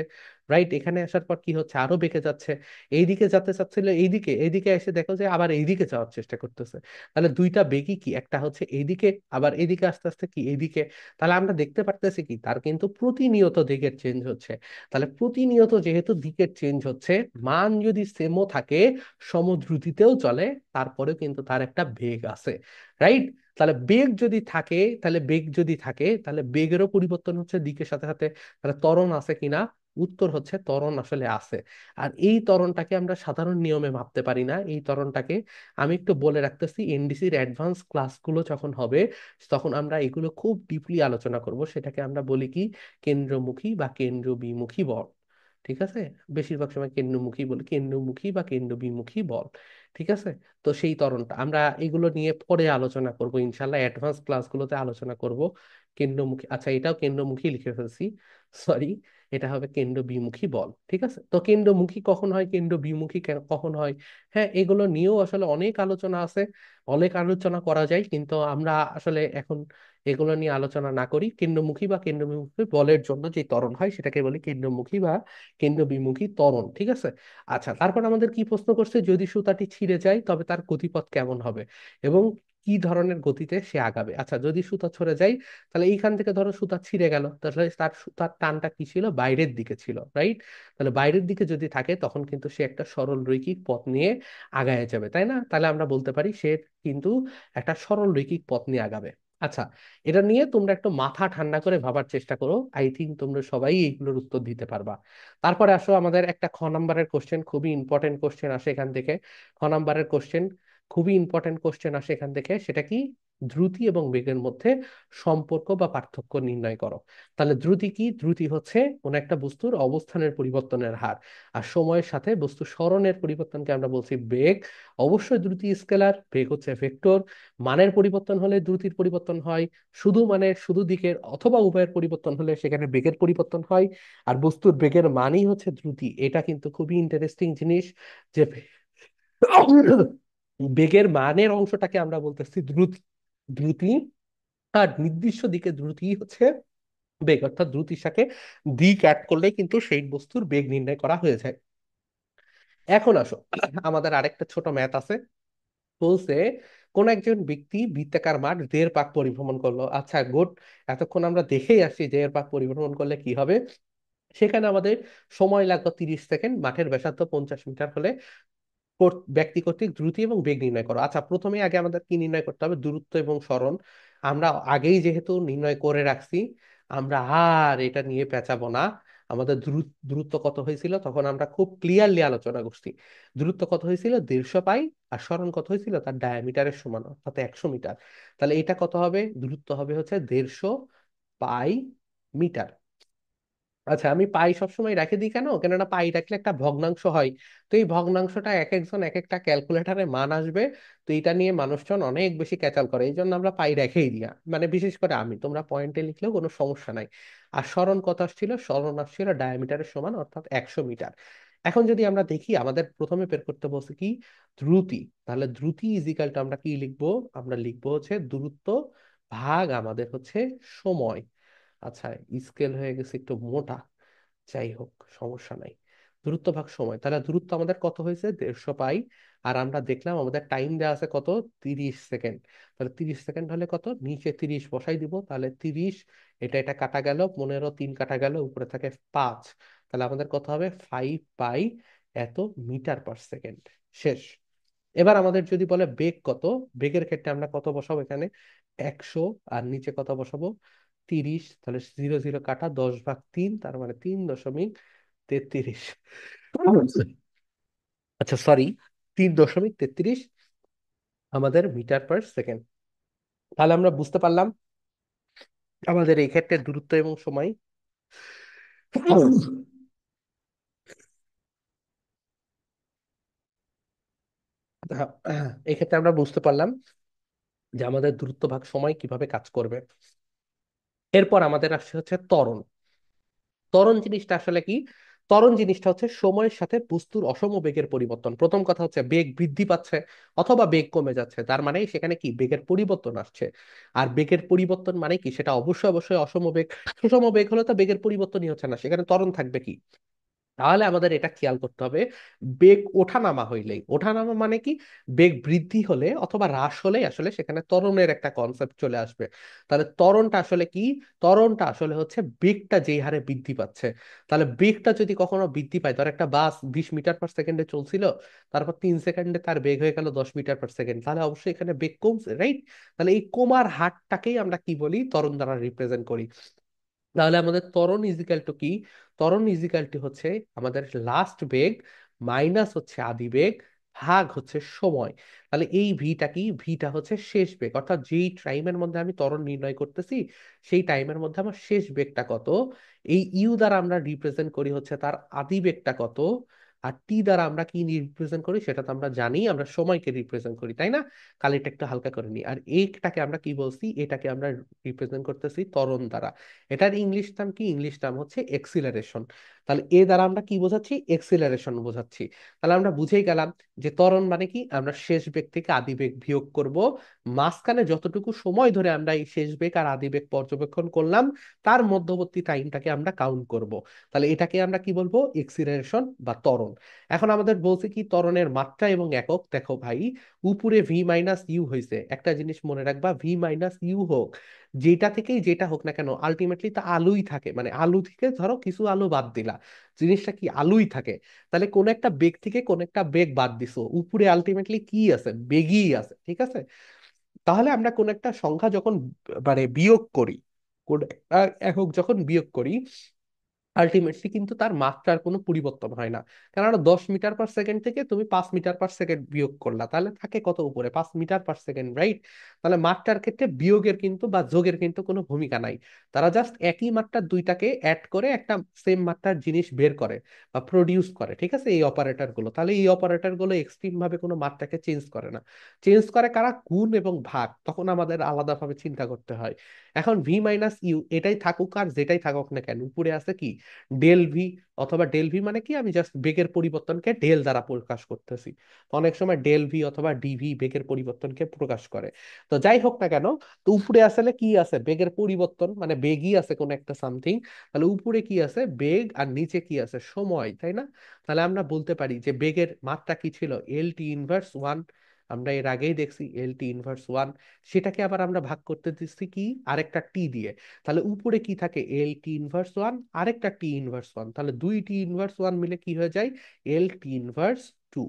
রাইট? এখানে আসার পর কি হচ্ছে, আরো বেঁকে যাচ্ছে, এইদিকে যেতে চাচ্ছিল এইদিকে, এইদিকে এসে দেখো যে আবার এইদিকে যাওয়ার চেষ্টা করতেছে। তাহলে দুইটা বেগই কি, একটা হচ্ছে এইদিকে, আবার এইদিকে আস্তে আস্তে কি এইদিকে। তাহলে আমরা দেখতে পারতেছি কি তার কিন্তু প্রতিনিয়ত দিকের চেঞ্জ হচ্ছে। তাহলে প্রতিনিয়ত যেহেতু দিকের চেঞ্জ হচ্ছে, মান যদি সেমও থাকে, সমদ্রুতিতেও চলে, তারপরেও কিন্তু তার একটা বেগ আছে, রাইট? তাহলে বেগ যদি থাকে, তাহলে বেগেরও পরিবর্তন হচ্ছে দিকের সাথে সাথে। তাহলে ত্বরণ আছে কিনা? উত্তর হচ্ছে ত্বরণ আসলে আছে। আর এই ত্বরণটাকে আমরা সাধারণ নিয়মে মাপতে পারি না। এই ত্বরণটাকে আমি একটু বলে রাখতেছি, এনডিসির অ্যাডভান্স ক্লাসগুলো যখন হবে তখন আমরা এগুলো খুব ডিপলি আলোচনা করব। সেটাকে আমরা বলি কি, কেন্দ্রমুখী বা কেন্দ্র বিমুখী বল, ঠিক আছে? বেশিরভাগ সময় কেন্দ্রমুখী বলি, কেন্দ্রমুখী বা কেন্দ্র বিমুখী বল, ঠিক আছে? তো সেই ত্বরণটা আমরা এগুলো নিয়ে পরে আলোচনা করব ইনশাল্লাহ, অ্যাডভান্স ক্লাসগুলোতে আলোচনা করব। কেন্দ্রমুখী, আচ্ছা এটাও কেন্দ্রমুখী লিখে ফেলছি, সরি, এটা হবে কেন্দ্র বিমুখী বল, ঠিক আছে? তো কেন্দ্রমুখী কখন হয়, কেন্দ্র বিমুখী কখন হয়, হ্যাঁ, এগুলো নিয়েও আসলে অনেক আলোচনা আছে, অনেক আলোচনা করা যায়, কিন্তু আমরা আসলে এখন এগুলো নিয়ে আলোচনা না করি। কেন্দ্রমুখী বা কেন্দ্র বিমুখী বলের জন্য যে ত্বরণ হয় সেটাকে বলি কেন্দ্রমুখী বা কেন্দ্র বিমুখী ত্বরণ, ঠিক আছে? আচ্ছা, তারপর আমাদের কি প্রশ্ন করছে, যদি সুতাটি ছিঁড়ে যায় তবে তার গতিপথ কেমন হবে এবং কি ধরনের গতিতে সে আগাবে। আচ্ছা, যদি সুতা ছড়ে যায়, তাহলে এইখান থেকে ধরো সুতা ছিঁড়ে গেল, তাহলে তার সুতার টানটা কি ছিল, বাইরের দিকে ছিল, রাইট? তাহলে বাইরের দিকে যদি থাকে তখন কিন্তু সে একটা সরল রৈখিক পথ নিয়ে আগায় যাবে, তাই না? তাহলে আমরা বলতে পারি সে কিন্তু একটা সরল রৈখিক পথ নিয়ে আগাবে। আচ্ছা, এটা নিয়ে তোমরা একটু মাথা ঠান্ডা করে ভাবার চেষ্টা করো, আই থিঙ্ক তোমরা সবাই এইগুলোর উত্তর দিতে পারবা। তারপরে আসো আমাদের একটা খ নাম্বারের কোশ্চেন, খুবই ইম্পর্টেন্ট কোশ্চেন আসে এখান থেকে। খ নাম্বারের কোশ্চেন, খুবই ইম্পর্টেন্ট কোশ্চেন আসে এখান থেকে, সেটা কি, দ্রুতি এবং বেগের মধ্যে সম্পর্ক বা পার্থক্য নির্ণয় করো। তাহলে দ্রুতি কি? দ্রুতি হচ্ছে কোন একটা বস্তুর অবস্থানের পরিবর্তনের হার, আর সময়ের সাথে বস্তু সরণের পরিবর্তনকে আমরা বলছি বেগ। অবশ্যই দ্রুতি স্কেলার, বেগ হচ্ছে ভেক্টর। মানের পরিবর্তন হলে দ্রুতির পরিবর্তন হয়, শুধু মানের শুধু দিকের অথবা উভয়ের পরিবর্তন হলে সেখানে বেগের পরিবর্তন হয়। আর বস্তুর বেগের মানই হচ্ছে দ্রুতি। এটা কিন্তু খুবই ইন্টারেস্টিং জিনিস, যে বেগের মানের অংশটাকে আমরা বলতেছি দ্রুতি। দ্রুতি আর নির্দিষ্ট দিকে দ্রুতি হচ্ছে বেগ, অর্থাৎ দ্রুতির সাথে দিক অ্যাড করলে কিন্তু সেই বস্তুর বেগ নির্ণয় করা হয়ে যায়। এখন আসো, আমাদের আরেকটা ছোট ম্যাথ আছে। বলছে কোন একজন ব্যক্তি বৃত্তাকার মাঠ 1.5 পাক পরিভ্রমণ করলো। আচ্ছা গুড, এতক্ষণ আমরা দেখেই আসছি যে 1.5 পাক পরিভ্রমণ করলে কি হবে। সেখানে আমাদের সময় লাগবে 30 সেকেন্ড, মাঠের ব্যাসার্ধ 50 মিটার হলে ব্যক্তি কর্তৃক দ্রুতি এবং বেগ নির্ণয় করো। আচ্ছা, প্রথমে আগে আমাদের কি নির্ণয় করতে হবে? দূরত্ব এবং সরণ। আমরা আগেই যেহেতু নির্ণয় করে রাখছি, আমরা আর এটা নিয়ে পেঁচাবো না। আমাদের দূরত্ব কত হয়েছিল তখন আমরা খুব ক্লিয়ারলি আলোচনা করছি। দূরত্ব কত হয়েছিল? 150 পাই। আর সরণ কত হয়েছিল? তার ডায়ামিটারের সমান, অর্থাৎ 100 মিটার। তাহলে এটা কত হবে? দূরত্ব হবে হচ্ছে 150 পাই মিটার। আচ্ছা, আমি পাই সবসময় রেখে দিই কেন? কেননা পাই রাখলে একটা ভগ্নাংশ হয়। তো এই ভগ্নাংশটা এক একজন এক একটা ক্যালকুলেটারে মান আসবে। তো এটা নিয়ে মানুষজন অনেক বেশি ক্যাচাল করে, এই জন্য আমরা পাই রেখেই দিই। মানে বিশেষ করে আমি, তোমরা পয়েন্টে লিখলেও কোনো সমস্যা নাই। আর সরণ কত আসছিল? সরণ আসছিল ডায়ামিটারের সমান, অর্থাৎ 100 মিটার। এখন যদি আমরা দেখি, আমাদের প্রথমে বের করতে বলছে কি? দ্রুতি। তাহলে দ্রুতি ইজিক্যাল টু আমরা কি লিখবো? আমরা লিখবো হচ্ছে দূরত্ব ভাগ আমাদের হচ্ছে সময়। আচ্ছা, স্কেল হয়ে গেছে একটু মোটা, যাই হোক সমস্যা নাই। দূরত্ব ভাগ সময়, তাহলে দূরত্ব আমাদের কত হয়েছে? 150 পাই। আর আমরা দেখলাম আমাদের টাইম দেওয়া আছে কত? 30 সেকেন্ড। তাহলে 30 সেকেন্ড হলে কত? নিচে 30 বসাই দিব, তাহলে 30, এটা এটা কাটা গেল, 15 3 কাটা গেল, উপরে থাকে 5। তাহলে আমাদের কত হবে? 5 পাই এত মিটার পার সেকেন্ড। শেষ। এবার আমাদের যদি বলে বেগ কত, বেগের ক্ষেত্রে আমরা কত বসাবো এখানে? 100। আর নিচে কত বসাবো? 30। তাহলে 0 0 কাটা, 10/3, তার মানে 3.33। আচ্ছা সরি, 3.33 আমাদের মিটার পার সেকেন্ড। তাহলে আমরা বুঝতে পারলাম আমাদের এই ক্ষেত্রে দূরত্ব এবং সময় এই ক্ষেত্রে আমরা বুঝতে পারলাম যে আমাদের দূরত্ব ভাগ সময় কিভাবে কাজ করবে। এরপর আমাদের আসছে হচ্ছে ত্বরণ। ত্বরণ জিনিসটা আসলে কি? ত্বরণ জিনিসটা হচ্ছে সময়ের সাথে বস্তুর অসম বেগের পরিবর্তন। প্রথম কথা হচ্ছে বেগ বৃদ্ধি পাচ্ছে অথবা বেগ কমে যাচ্ছে, তার মানে সেখানে কি বেগের পরিবর্তন আসছে। আর বেগের পরিবর্তন মানে কি? সেটা অবশ্যই অবশ্যই অসম বেগ। সুষম বেগ হলে তো বেগের পরিবর্তনই হচ্ছে না, সেখানে ত্বরণ থাকবে কি? তাহলে আমাদের এটা খেয়াল করতে হবে, বেগ ওঠানামা হইলেই, ওঠানামা মানে কি? বেগ বৃদ্ধি হলে অথবা হ্রাস হলে আসলে সেখানে ত্বরণের একটা কনসেপ্ট চলে আসবে। তাহলে ত্বরণটা আসলে কি? ত্বরণটা আসলে হচ্ছে বেগটা যেই হারে বৃদ্ধি পাচ্ছে। তাহলে বেগটা যদি কখনো বৃদ্ধি পায়, ধর একটা বাস 20 মিটার পার সেকেন্ডে চলছিল, তারপর 3 সেকেন্ডে তার বেগ হয়ে গেল 10 মিটার পার সেকেন্ড, তাহলে অবশ্যই এখানে বেগ কমছে, রাইট? তাহলে এই কমার হারটাকেই আমরা কি বলি? ত্বরণ দ্বারা রিপ্রেজেন্ট করি। তাহলে আমাদের ত্বরণ ইজিক্যাল টু কি? ত্বরণ ইজিক্যাল টু হচ্ছে আমাদের লাস্ট বেগ মাইনাস হচ্ছে আদি বেগ ভাগ হচ্ছে সময়। তাহলে এই ভিটা কি? ভিটা হচ্ছে শেষ বেগ, অর্থাৎ যেই টাইমের মধ্যে আমি ত্বরণ নির্ণয় করতেছি সেই টাইমের মধ্যে আমার শেষ বেগটা কত। এই ইউ দ্বারা আমরা রিপ্রেজেন্ট করি হচ্ছে তার আদি বেগটা কত। আর টি দ্বারা আমরা কি রিপ্রেজেন্ট করি সেটা তো আমরা জানি, আমরা সময়কে রিপ্রেজেন্ট করি, তাই না? কালিটা একটু হালকা করে নিই। আর এইটাকে আমরা কি বলছি? এটাকে আমরা রিপ্রেজেন্ট করতেছি ত্বরণ দ্বারা। এটার ইংলিশ নাম কি? ইংলিশ নাম হচ্ছে এক্সিলারেশন। তাহলে এ দ্বারা আমরা কি বোঝাচ্ছি? এক্সিলারেশন বোঝাচ্ছি। তাহলে আমরা বুঝেই গেলাম যে ত্বরণ মানে কি? আমরা শেষ বেগ থেকে আদি বেগ বিয়োগ করব, মাঝখানে যতটুকু সময় ধরে আমরা এই শেষ বেগ আর আদি বেগ পর্যবেক্ষণ করলাম তার মধ্যবর্তী টাইমটাকে আমরা কাউন্ট করব। তাহলে এটাকে আমরা কি বলবো? এক্সিলারেশন বা ত্বরণ। এখন আমাদের বলছে কি ত্বরণের মাত্রা এবং একক। দেখো ভাই, উপরে ভি মাইনাস ইউ হয়েছে, একটা জিনিস মনে রাখবা, ভি মাইনাস ইউ হোক, যেটা থেকেই যেটা হোক না কেন, আলটিমেটলি তা আলুই থাকে। মানে আলু থেকে ধরো কিছু আলু বাদ দিলা, জিনিসটা কি? আলুই থাকে। তাহলে কোন একটা বেগ থেকে কোন একটা বেগ বাদ দিছো, উপরে আলটিমেটলি কি আছে? বেগই আছে, ঠিক আছে? তাহলে আমরা কোন একটা সংখ্যা যখন মানে বিয়োগ করি, কোন একটা একক যখন বিয়োগ করি, আলটিমেটলি কিন্তু তার মাত্রার কোনো পরিবর্তন হয় না। কেননা 10 মিটার পার সেকেন্ড থেকে তুমি 5 মিটার পার সেকেন্ড বিয়োগ করলা, তাহলে থাকে কত উপরে, 5 মিটার পার সেকেন্ড, রাইট? তাহলে মাত্রার ক্ষেত্রে বিয়োগের কিন্তু বা যোগের কিন্তু কোনো ভূমিকা নাই। তারা জাস্ট একই মাত্রার দুইটাকে অ্যাড করে একটা সেম মাত্রার জিনিস বের করে বা প্রডিউস করে, ঠিক আছে, এই অপারেটর গুলো। তাহলে এই অপারেটর গুলো এক্সট্রিম ভাবে কোনো মাত্রাকে চেঞ্জ করে না। চেঞ্জ করে কারা? গুণ এবং ভাগ। তখন আমাদের আলাদাভাবে চিন্তা করতে হয়। এখন v - u এটাই থাকুক আর যেটাই থাকুক না কেন, উপরে আছে কি ডেল ভি, অথবা ডেল ভি মানে কি, আমি জাস্ট বেগের পরিবর্তনকে ডেল দ্বারা প্রকাশ করতেছি। তো অনেক সময় ডেল ভি অথবা ডিভি বেগের পরিবর্তনকে প্রকাশ করে। তো যাই হোক না কেন, তো উপরে আসলে কি আছে, বেগের পরিবর্তন, মানে বেগই আছে কোন একটা সামথিং। তাহলে উপরে কি আছে, বেগ, আর নিচে কি আছে, সময়, তাই না? তাহলে আমরা বলতে পারি যে বেগের মাত্রা কি ছিল, L t ইনভার্স 1। আমরা এর আগেই দেখছি L t ইনভার্স 1। সেটাকে আবার আমরা ভাগ করতে দিচ্ছি কি, আরেকটা টি দিয়ে। তাহলে উপরে কি থাকে, L t ইনভার্স 1, আরেকটা t ইনভার্স 1, তাহলে দুই t ইনভার্স 1 মিলে কি হয়ে যায়, L t ইনভার্স 2।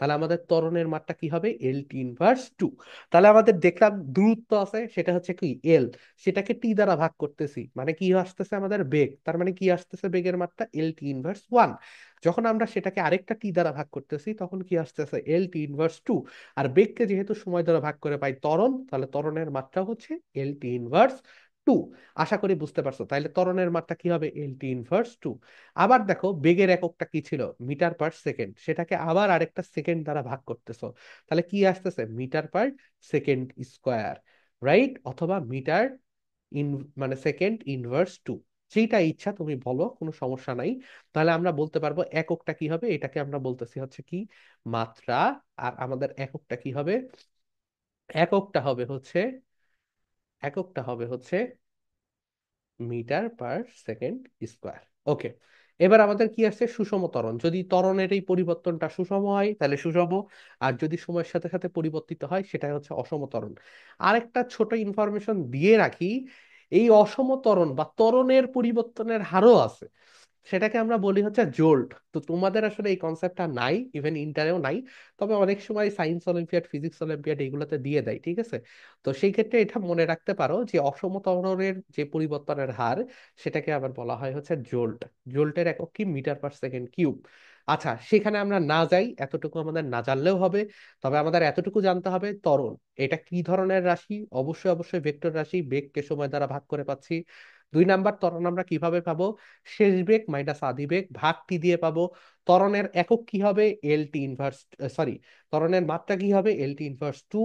তাহলে আমাদের ত্বরণের মাত্রা কি হবে, L t ইনভার্স 2। তাহলে আমাদের দেখলাম দূরত্ব আছে, সেটা হচ্ছে কি এল, সেটাকে টি দ্বারা ভাগ করতেছি, মানে কি আসতেছে আমাদের বেগ, তার মানে কি আসতেছে, বেগের মাত্রা L t ইনভার্স 1। যখন আমরা সেটাকে আরেকটা টি দ্বারা ভাগ করতেছি, তখন কি আসতেছে, L t ইনভার্স 2। আর বেগকে যেহেতু সময় দ্বারা ভাগ করে পাই ত্বরণ, তাহলে ত্বরণের মাত্রা হচ্ছে L t ইনভার্স 2। আশা করি বুঝতে পারছো। তাইলে ত্বরণের মাত্রা কি হবে, L t ইনভার্স 2। আবার দেখো বেগের এককটা কি ছিল, মিটার পার সেকেন্ড, সেটাকে আবার আরেকটা সেকেন্ড দ্বারা ভাগ করতেছো, তাহলে কি আসতেছে, metre per second square, right? অথবা মিটার ইন, মানে সেকেন্ড ইনভার্স 2, যেটা ইচ্ছা তুমি বলো, কোনো সমস্যা নাই। তাহলে আমরা বলতে পারবো এককটা কি হবে, এটাকে আমরা বলতেছি হচ্ছে কি মাত্রা। আর আমাদের এককটা কি হবে, এককটা হবে হচ্ছে, এককটা হবে হচ্ছে মিটার পার সেকেন্ড স্কোয়ার। ওকে। এবার আমাদের কি আসছে, সুষম ত্বরণ। যদি ত্বরণের এই পরিবর্তনটা সুষম হয় তাহলে সুষম, আর যদি সময়ের সাথে সাথে পরিবর্তিত হয় সেটা হচ্ছে অসম ত্বরণ। আরেকটা ছোট ইনফরমেশন দিয়ে রাখি, এই অসম ত্বরণ বা ত্বরণের পরিবর্তনের হারও আছে, সেটাকে আমরা বলি হচ্ছে জোল্ট। তো তোমাদের আসলে এই কনসেপ্টটা নাই, ইভেন ইন্টারেও নাই, তবে অনেক সময় সায়েন্স অলিম্পিয়াড, ফিজিক্স অলিম্পিয়াড এগুলোতে দিয়ে দেয়, ঠিক আছে? তো সেই ক্ষেত্রে এটা মনে রাখতে পারো যে অসম ত্বরণের যে পরিবর্তনের হার, সেটাকে আবার বলা হয় হচ্ছে জোল্ট। জোল্টের একক কি, মিটার পার সেকেন্ড কিউব। আচ্ছা, সেখানে আমরা না যাই, এতটুকু আমাদের না জানলেও হবে। তবে আমাদের এতটুকু জানতে হবে ত্বরণ এটা কি ধরনের রাশি, অবশ্যই অবশ্যই ভেক্টর রাশি, বেগকে সময় দ্বারা ভাগ করে পাচ্ছি। 2 নাম্বার, ত্বরণ আমরা কিভাবে পাবো, শেষ বেগ মাইনাস আদি বেগ ভাগ টি দিয়ে পাবো। ত্বরণের একক কি হবে, L t ইনভার্স, সরি, ত্বরণের মাত্রা কি হবে, L t ইনভার্স 2।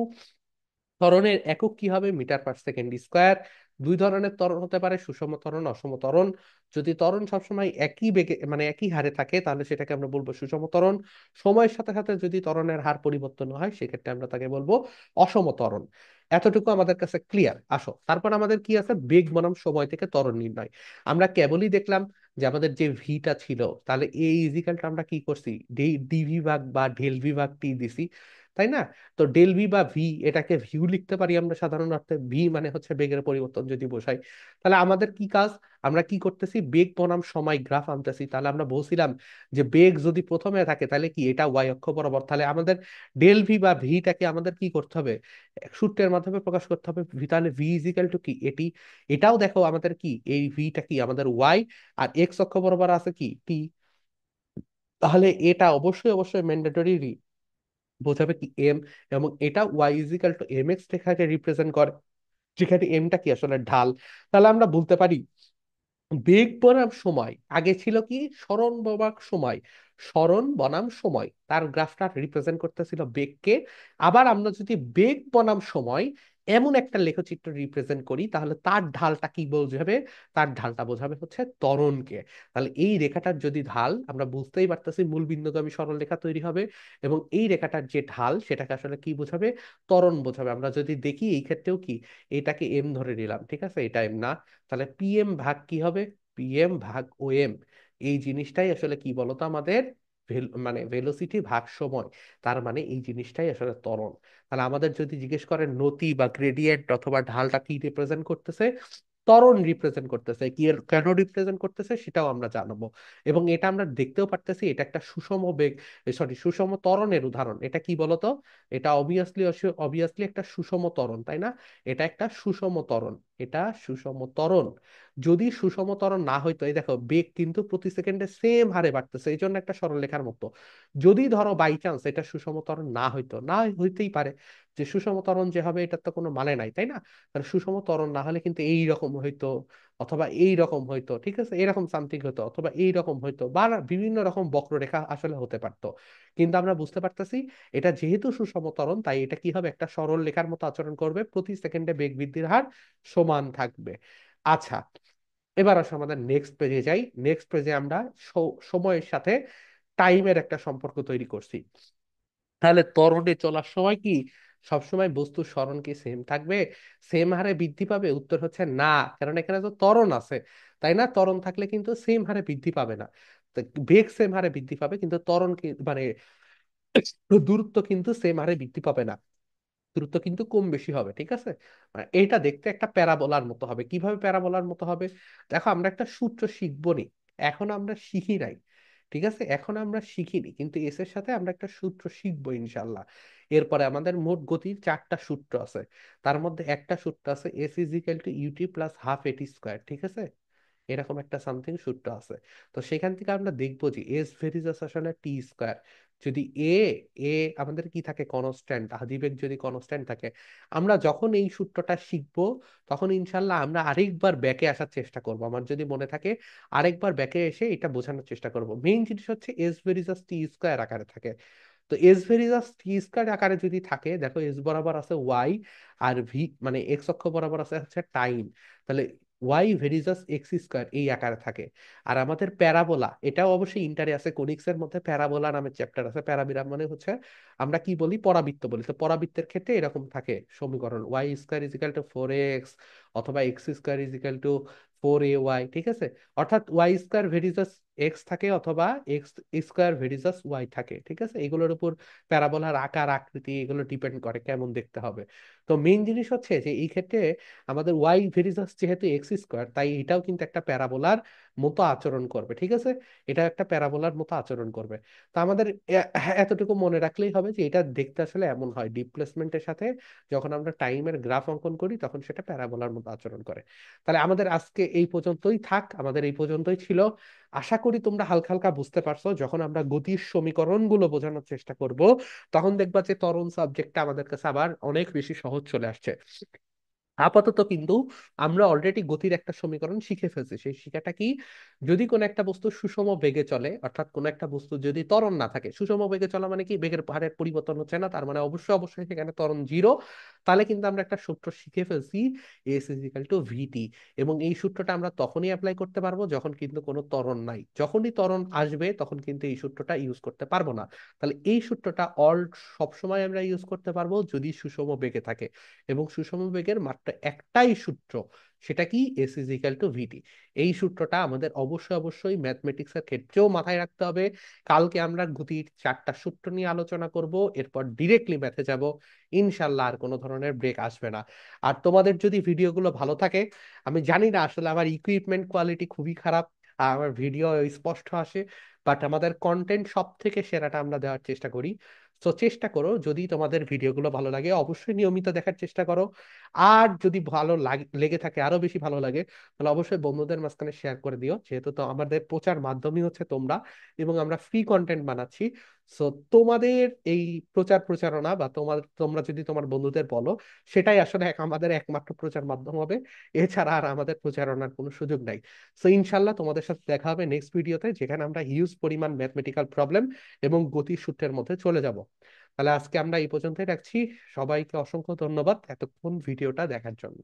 ত্বরণের একক কি হবে, মিটার পার সেকেন্ড স্কোয়ার। দুই ধরনের ত্বরণ হতে পারে, সুষম ত্বরণ, অসম ত্বরণ। যদি ত্বরণ সবসময় একই বেগে, মানে একই হারে থাকে, তাহলে সেটাকে আমরা বলবো সুষম ত্বরণ। সময়ের সাথে সাথে যদি ত্বরণের হার পরিবর্তন হয়, সেক্ষেত্রে আমরা তাকে বলবো অসম ত্বরণ। এতটুকু আমাদের কাছে ক্লিয়ার। আসো, তারপর আমাদের কি আছে, বেগ বনাম সময় থেকে ত্বরণ নির্ণয়। আমরা কেবলই দেখলাম যে আমাদের যে ভিটা ছিল, তাহলে এই ইজিক্যালটা আমরা কি করছি, ডিভি ভাগ বা ডেল ভি ভাগ টি দিছি, তাই না? তো ডেল ভি বা ভি, এটাকে ভিউ লিখতে পারি আমরা সাধারণ অর্থে, ভি মানে হচ্ছে বেগের পরিবর্তন যদি বোঝাই। তাহলে আমাদের কি কাজ, আমরা কি করতেছি, বেগ বনাম সময় গ্রাফ আনতেছি। তাহলে আমরা বলছিলাম যে বেগ যদি প্রথমে থাকে তাহলে কি এটা ওয়াই অক্ষ বরাবর, তাহলে আমাদের ডেল ভি বা ভিটাকে আমাদের কি করতে হবে, সূত্রের মাধ্যমে প্রকাশ করতে হবে। তাহলে ভি ইজিক্যাল টু কি এটি, এটাও দেখো আমাদের কি, এই ভিটা কি আমাদের ওয়াই, আর এক্স অক্ষ বরাবর আছে কি টি। তাহলে এটা অবশ্যই অবশ্যই ম্যান্ডেটরি বোঝাবে কি এম, এবং এটা y equal to m x রেখাকে রিপ্রেজেন্ট করে, যেখানে এমটা কি আসলে ঢাল। তাহলে আমরা বলতে পারি বেগ বনাম সময় আগে ছিল কি, সরণ বনাম সময়, সরণ বনাম সময়, তার গ্রাফটা রিপ্রেজেন্ট করতেছিল বেগকে। আবার আমরা যদি বেগ বনাম সময় এমন একটা লেখচিত্র রিপ্রেজেন্ট করি, তাহলে তার ঢালটা কি বোঝাবে, তার ঢালটা বোঝাবে হচ্ছে ত্বরণকে। তাহলে এই রেখাটার যদি ঢাল, আমরা বুঝতেই পারতেছি মূল বিন্দুগামী সরল রেখা তৈরি হবে, এবং এই রেখাটার যে ঢাল সেটাকে আসলে কি বোঝাবে, ত্বরণ বোঝাবে। আমরা যদি দেখি এই ক্ষেত্রেও কি, এটাকে এম ধরে নিলাম, ঠিক আছে, এটা এম না, তাহলে পিএম ভাগ কি হবে, পিএম ভাগ ও এম। এই জিনিসটাই আসলে কি বলতো আমাদের মানে ভেলোসিটি ভাগ সময়, তার মানে এই জিনিসটাই আসলে ত্বরণ। তাহলে আমাদের যদি জিজ্ঞেস করেন নতি বা গ্রেডিয়েন্ট অথবা ঢালটা কি রিপ্রেজেন্ট করতেছে, ত্বরণ রিপ্রেজেন্ট করতেছে, কি কেন রিপ্রেজেন্ট করতেছে সেটাও আমরা জানবো। এবং এটা আমরা দেখতেও পারতেছি, এটা একটা সুষম বেগ, সরি সুষম ত্বরণের উদাহরণ। এটা কি বলতো, এটা অবভিয়াসলি, অবভিয়াসলি একটা সুষম ত্বরণ, তাই না? এটা একটা সুষম ত্বরণ। এটা সুষম ত্বরণ। যদি সুষম ত্বরণ না হইতো, এই দেখো বেগ কিন্তু প্রতি সেকেন্ডে সেম হারে বাড়তেছে, এই জন্য একটা সরলরেখার মতো। যদি ধরো বাই চান্স এটা সুষম ত্বরণ না হইতো, না হইতেই পারে, যে সুষম ত্বরণ যে হবে এটার তো কোনো মানে নাই, তাই না? তাহলে সুষম ত্বরণ না হলে কিন্তু এই রকম হইতো, অথবা এই রকম হইতো, ঠিক আছে, এরকম সামথিং হতো, অথবা এই রকম হইতো, বা বিভিন্ন রকম বক্ররেখা আসলে হতে পারতো। কিন্তু আমরা বুঝতে পারতেছি এটা যেহেতু সুষম ত্বরণ, তাই এটা কি হবে, একটা সরল রেখার মতো আচরণ করবে, প্রতি সেকেন্ডে বেগ বৃদ্ধির হার সমান থাকবে। আচ্ছা, এবার আসো আমাদের নেক্সট পেজে যাই। নেক্সট পেজে আমরা সময়ের সাথে টাইমের একটা সম্পর্ক তৈরি করছি। তাহলে ত্বরণে চলার সময় কি সবসময় বস্তুর সরণ কি সেম থাকবে, সেম হারে বৃদ্ধি পাবে? উত্তর হচ্ছে না, কারণ এখানে তো ত্বরণ আছে, তাই না? ত্বরণ থাকলে কিন্তু সেম হারে বৃদ্ধি পাবে না। তো বেগ সেম হারে বৃদ্ধি পাবে, কিন্তু ত্বরণ মানে দূরত্ব কিন্তু সেম হারে বৃদ্ধি পাবে না, দ্রুত কিন্তু কম বেশি হবে, ঠিক আছে? মানে এটা দেখতে একটা প্যারাবোলার মতো হবে। কিভাবে প্যারাবোলার মতো হবে? দেখো আমরা একটা সূত্র শিখবো নি, এখন আমরা শিখি নাই, ঠিক আছে, এখন আমরা শিখিনি, কিন্তু এস এর সাথে আমরা একটা সূত্র শিখবো ইনশাল্লাহ। এরপরে আমাদের মোট গতির 4টা সূত্র আছে, তার মধ্যে একটা সূত্র আছে s is equal to u t plus half a t square, ঠিক আছে? এরকম একটা সামথিং সূত্র আছে। তো সেখান থেকে আমরা দেখবো যে এস ভেরিজাস আসলে টি স্কোয়ার। যদি এ এ আমাদের কি থাকে, কনস্ট্যান্ট, আদিবেগ যদি কনস্ট্যান্ট থাকে, আমরা যখন এই সূত্রটা শিখবো তখন ইনশাল্লাহ আমরা আরেকবার ব্যাকে আসার চেষ্টা করব, আমার যদি মনে থাকে আরেকবার ব্যাকে এসে এটা বোঝানোর চেষ্টা করব। মেইন জিনিস হচ্ছে এস ভেরিজাস টি স্কোয়ার আকারে থাকে। তো এস ভেরিজাস টি স্কোয়ার আকারে যদি থাকে, দেখো এস বরাবর আছে ওয়াই, আর ভি মানে এক্স অক্ষ বরাবর আছে হচ্ছে টাইম, তাহলে ওয়াই ভেরিজাস এক্স স্কোয়ার এই আকারে থাকে। আর আমাদের প্যারাবোলা, এটাও অবশ্যই ইন্টারে আছে, কোনিক্স এর মধ্যে প্যারাবোলা নামের চ্যাপ্টার আছে। প্যারাবিরাম মানে হচ্ছে আমরা কি বলি, পরাবৃত্ত বলি। তো পরাবৃত্তের ক্ষেত্রে এরকম থাকে সমীকরণ, y square is equal to 4x, অথবা x square is equal to 4ay, ঠিক আছে? অর্থাৎ ওয়াই স্কোয়ার ভেরিজাস এক্স থাকে, অথবা এক্স স্কোয়ার ভেরিজাস ওয়াই থাকে, ঠিক আছে? এগুলোর উপর প্যারাবোলার আকার আকৃতি এগুলো ডিপেন্ড করে কেমন দেখতে হবে। তো মেইন জিনিস হচ্ছে যে এই ক্ষেত্রে আমাদের ওয়াই ভেরিজাস যেহেতু এক্স স্কোয়ার, তাই এটাও কিন্তু একটা প্যারাবোলার মতো আচরণ করবে, ঠিক আছে? এটা একটা প্যারাবোলার মতো আচরণ করবে। তো আমাদের এতটুকু মনে রাখলেই হবে যে এটা দেখতে আসলে এমন হয়, ডিসপ্লেসমেন্টের সাথে যখন আমরা টাইমের গ্রাফ অঙ্কন করি তখন সেটা প্যারাবোলার মতো আচরণ করে। তাহলে আমাদের আজকে এই পর্যন্তই থাক, আমাদের এই পর্যন্তই ছিল। আশা করি তোমরা হালকা হালকা বুঝতে পারছো। যখন আমরা গতির সমীকরণগুলো বোঝানোর চেষ্টা করব তখন দেখবা যে ত্বরণ সাবজেক্টটা আমাদের কাছে আবার অনেক বেশি সহজ চলে আসছে। আপাতত কিন্তু আমরা অলরেডি গতির একটা সমীকরণ শিখে ফেলছি। সেই শিখাটা কি, যদি কোনো একটা বস্তু সুষম বেগে চলে, অর্থাৎ কোনো একটা বস্তু যদি ত্বরণ না থাকে, সুষম বেগে চলা মানে কি, বেগের হারের পরিবর্তন হচ্ছে না, তার মানে অবশ্যই অবশ্যই সেখানে ত্বরণ জিরো। তাহলে কিন্তু আমরা একটা সূত্র শিখে ফেলছি, এস ইজ ইকাল টু ভিটি। এবং এই সূত্রটা আমরা তখনই অ্যাপ্লাই করতে পারবো যখন কিন্তু কোনো ত্বরণ নাই। যখনই ত্বরণ আসবে তখন কিন্তু এই সূত্রটা ইউজ করতে পারবো না। তাহলে এই সূত্রটা সবসময় আমরা ইউজ করতে পারবো যদি সুষম বেগে থাকে। এবং সুষম বেগের মাত্র একটাই সূত্র, সেটা কি, এস ইজ ইকাল টু ভিটি। এই সূত্রটা আমাদের অবশ্যই অবশ্যই ম্যাথমেটিক্স এর ক্ষেত্রেও মাথায় রাখতে হবে। কালকে আমরা গতির 4টা সূত্র নিয়ে আলোচনা করব, এরপর ডিরেক্টলি ম্যাথে যাব। ইনশাল্লাহ আর কোনো ধরনের ব্রেক আসবে না। আর তোমাদের যদি ভিডিওগুলো ভালো থাকে, আমি জানি না আসলে আমার ইকুইপমেন্ট কোয়ালিটি খুবই খারাপ, আর আমার ভিডিও স্পষ্ট আসে, বাট আমাদের কন্টেন্ট সব থেকে সেরাটা আমরা দেওয়ার চেষ্টা করি। তো চেষ্টা করো, যদি তোমাদের ভিডিওগুলো ভালো লাগে অবশ্যই নিয়মিত দেখার চেষ্টা করো। আর যদি ভালো লেগে থাকে, আরো বেশি ভালো লাগে, তাহলে অবশ্যই বন্ধুদের মাঝখানে শেয়ার করে দিও, যেহেতু তো আমাদের প্রচার মাধ্যমই হচ্ছে তোমরা, এবং আমরা ফ্রি কন্টেন্ট বানাচ্ছি। সো তোমাদের এই প্রচার প্রচারণা, বা তোমরা যদি তোমার বন্ধুদের বলো, সেটাই আসলে আমাদের একমাত্র প্রচার মাধ্যম হবে। এছাড়া আর আমাদের প্রচারণার কোনো সুযোগ নাই। সো ইনশাল্লাহ তোমাদের সাথে দেখা হবে নেক্সট ভিডিওতে, যেখানে আমরা হিউজ পরিমাণ ম্যাথমেটিক্যাল প্রবলেম এবং গতির সূত্রের মধ্যে চলে যাব। তাহলে আজকে আমরা এই পর্যন্তই রাখছি। সবাইকে অসংখ্য ধন্যবাদ এতক্ষণ ভিডিওটা দেখার জন্য।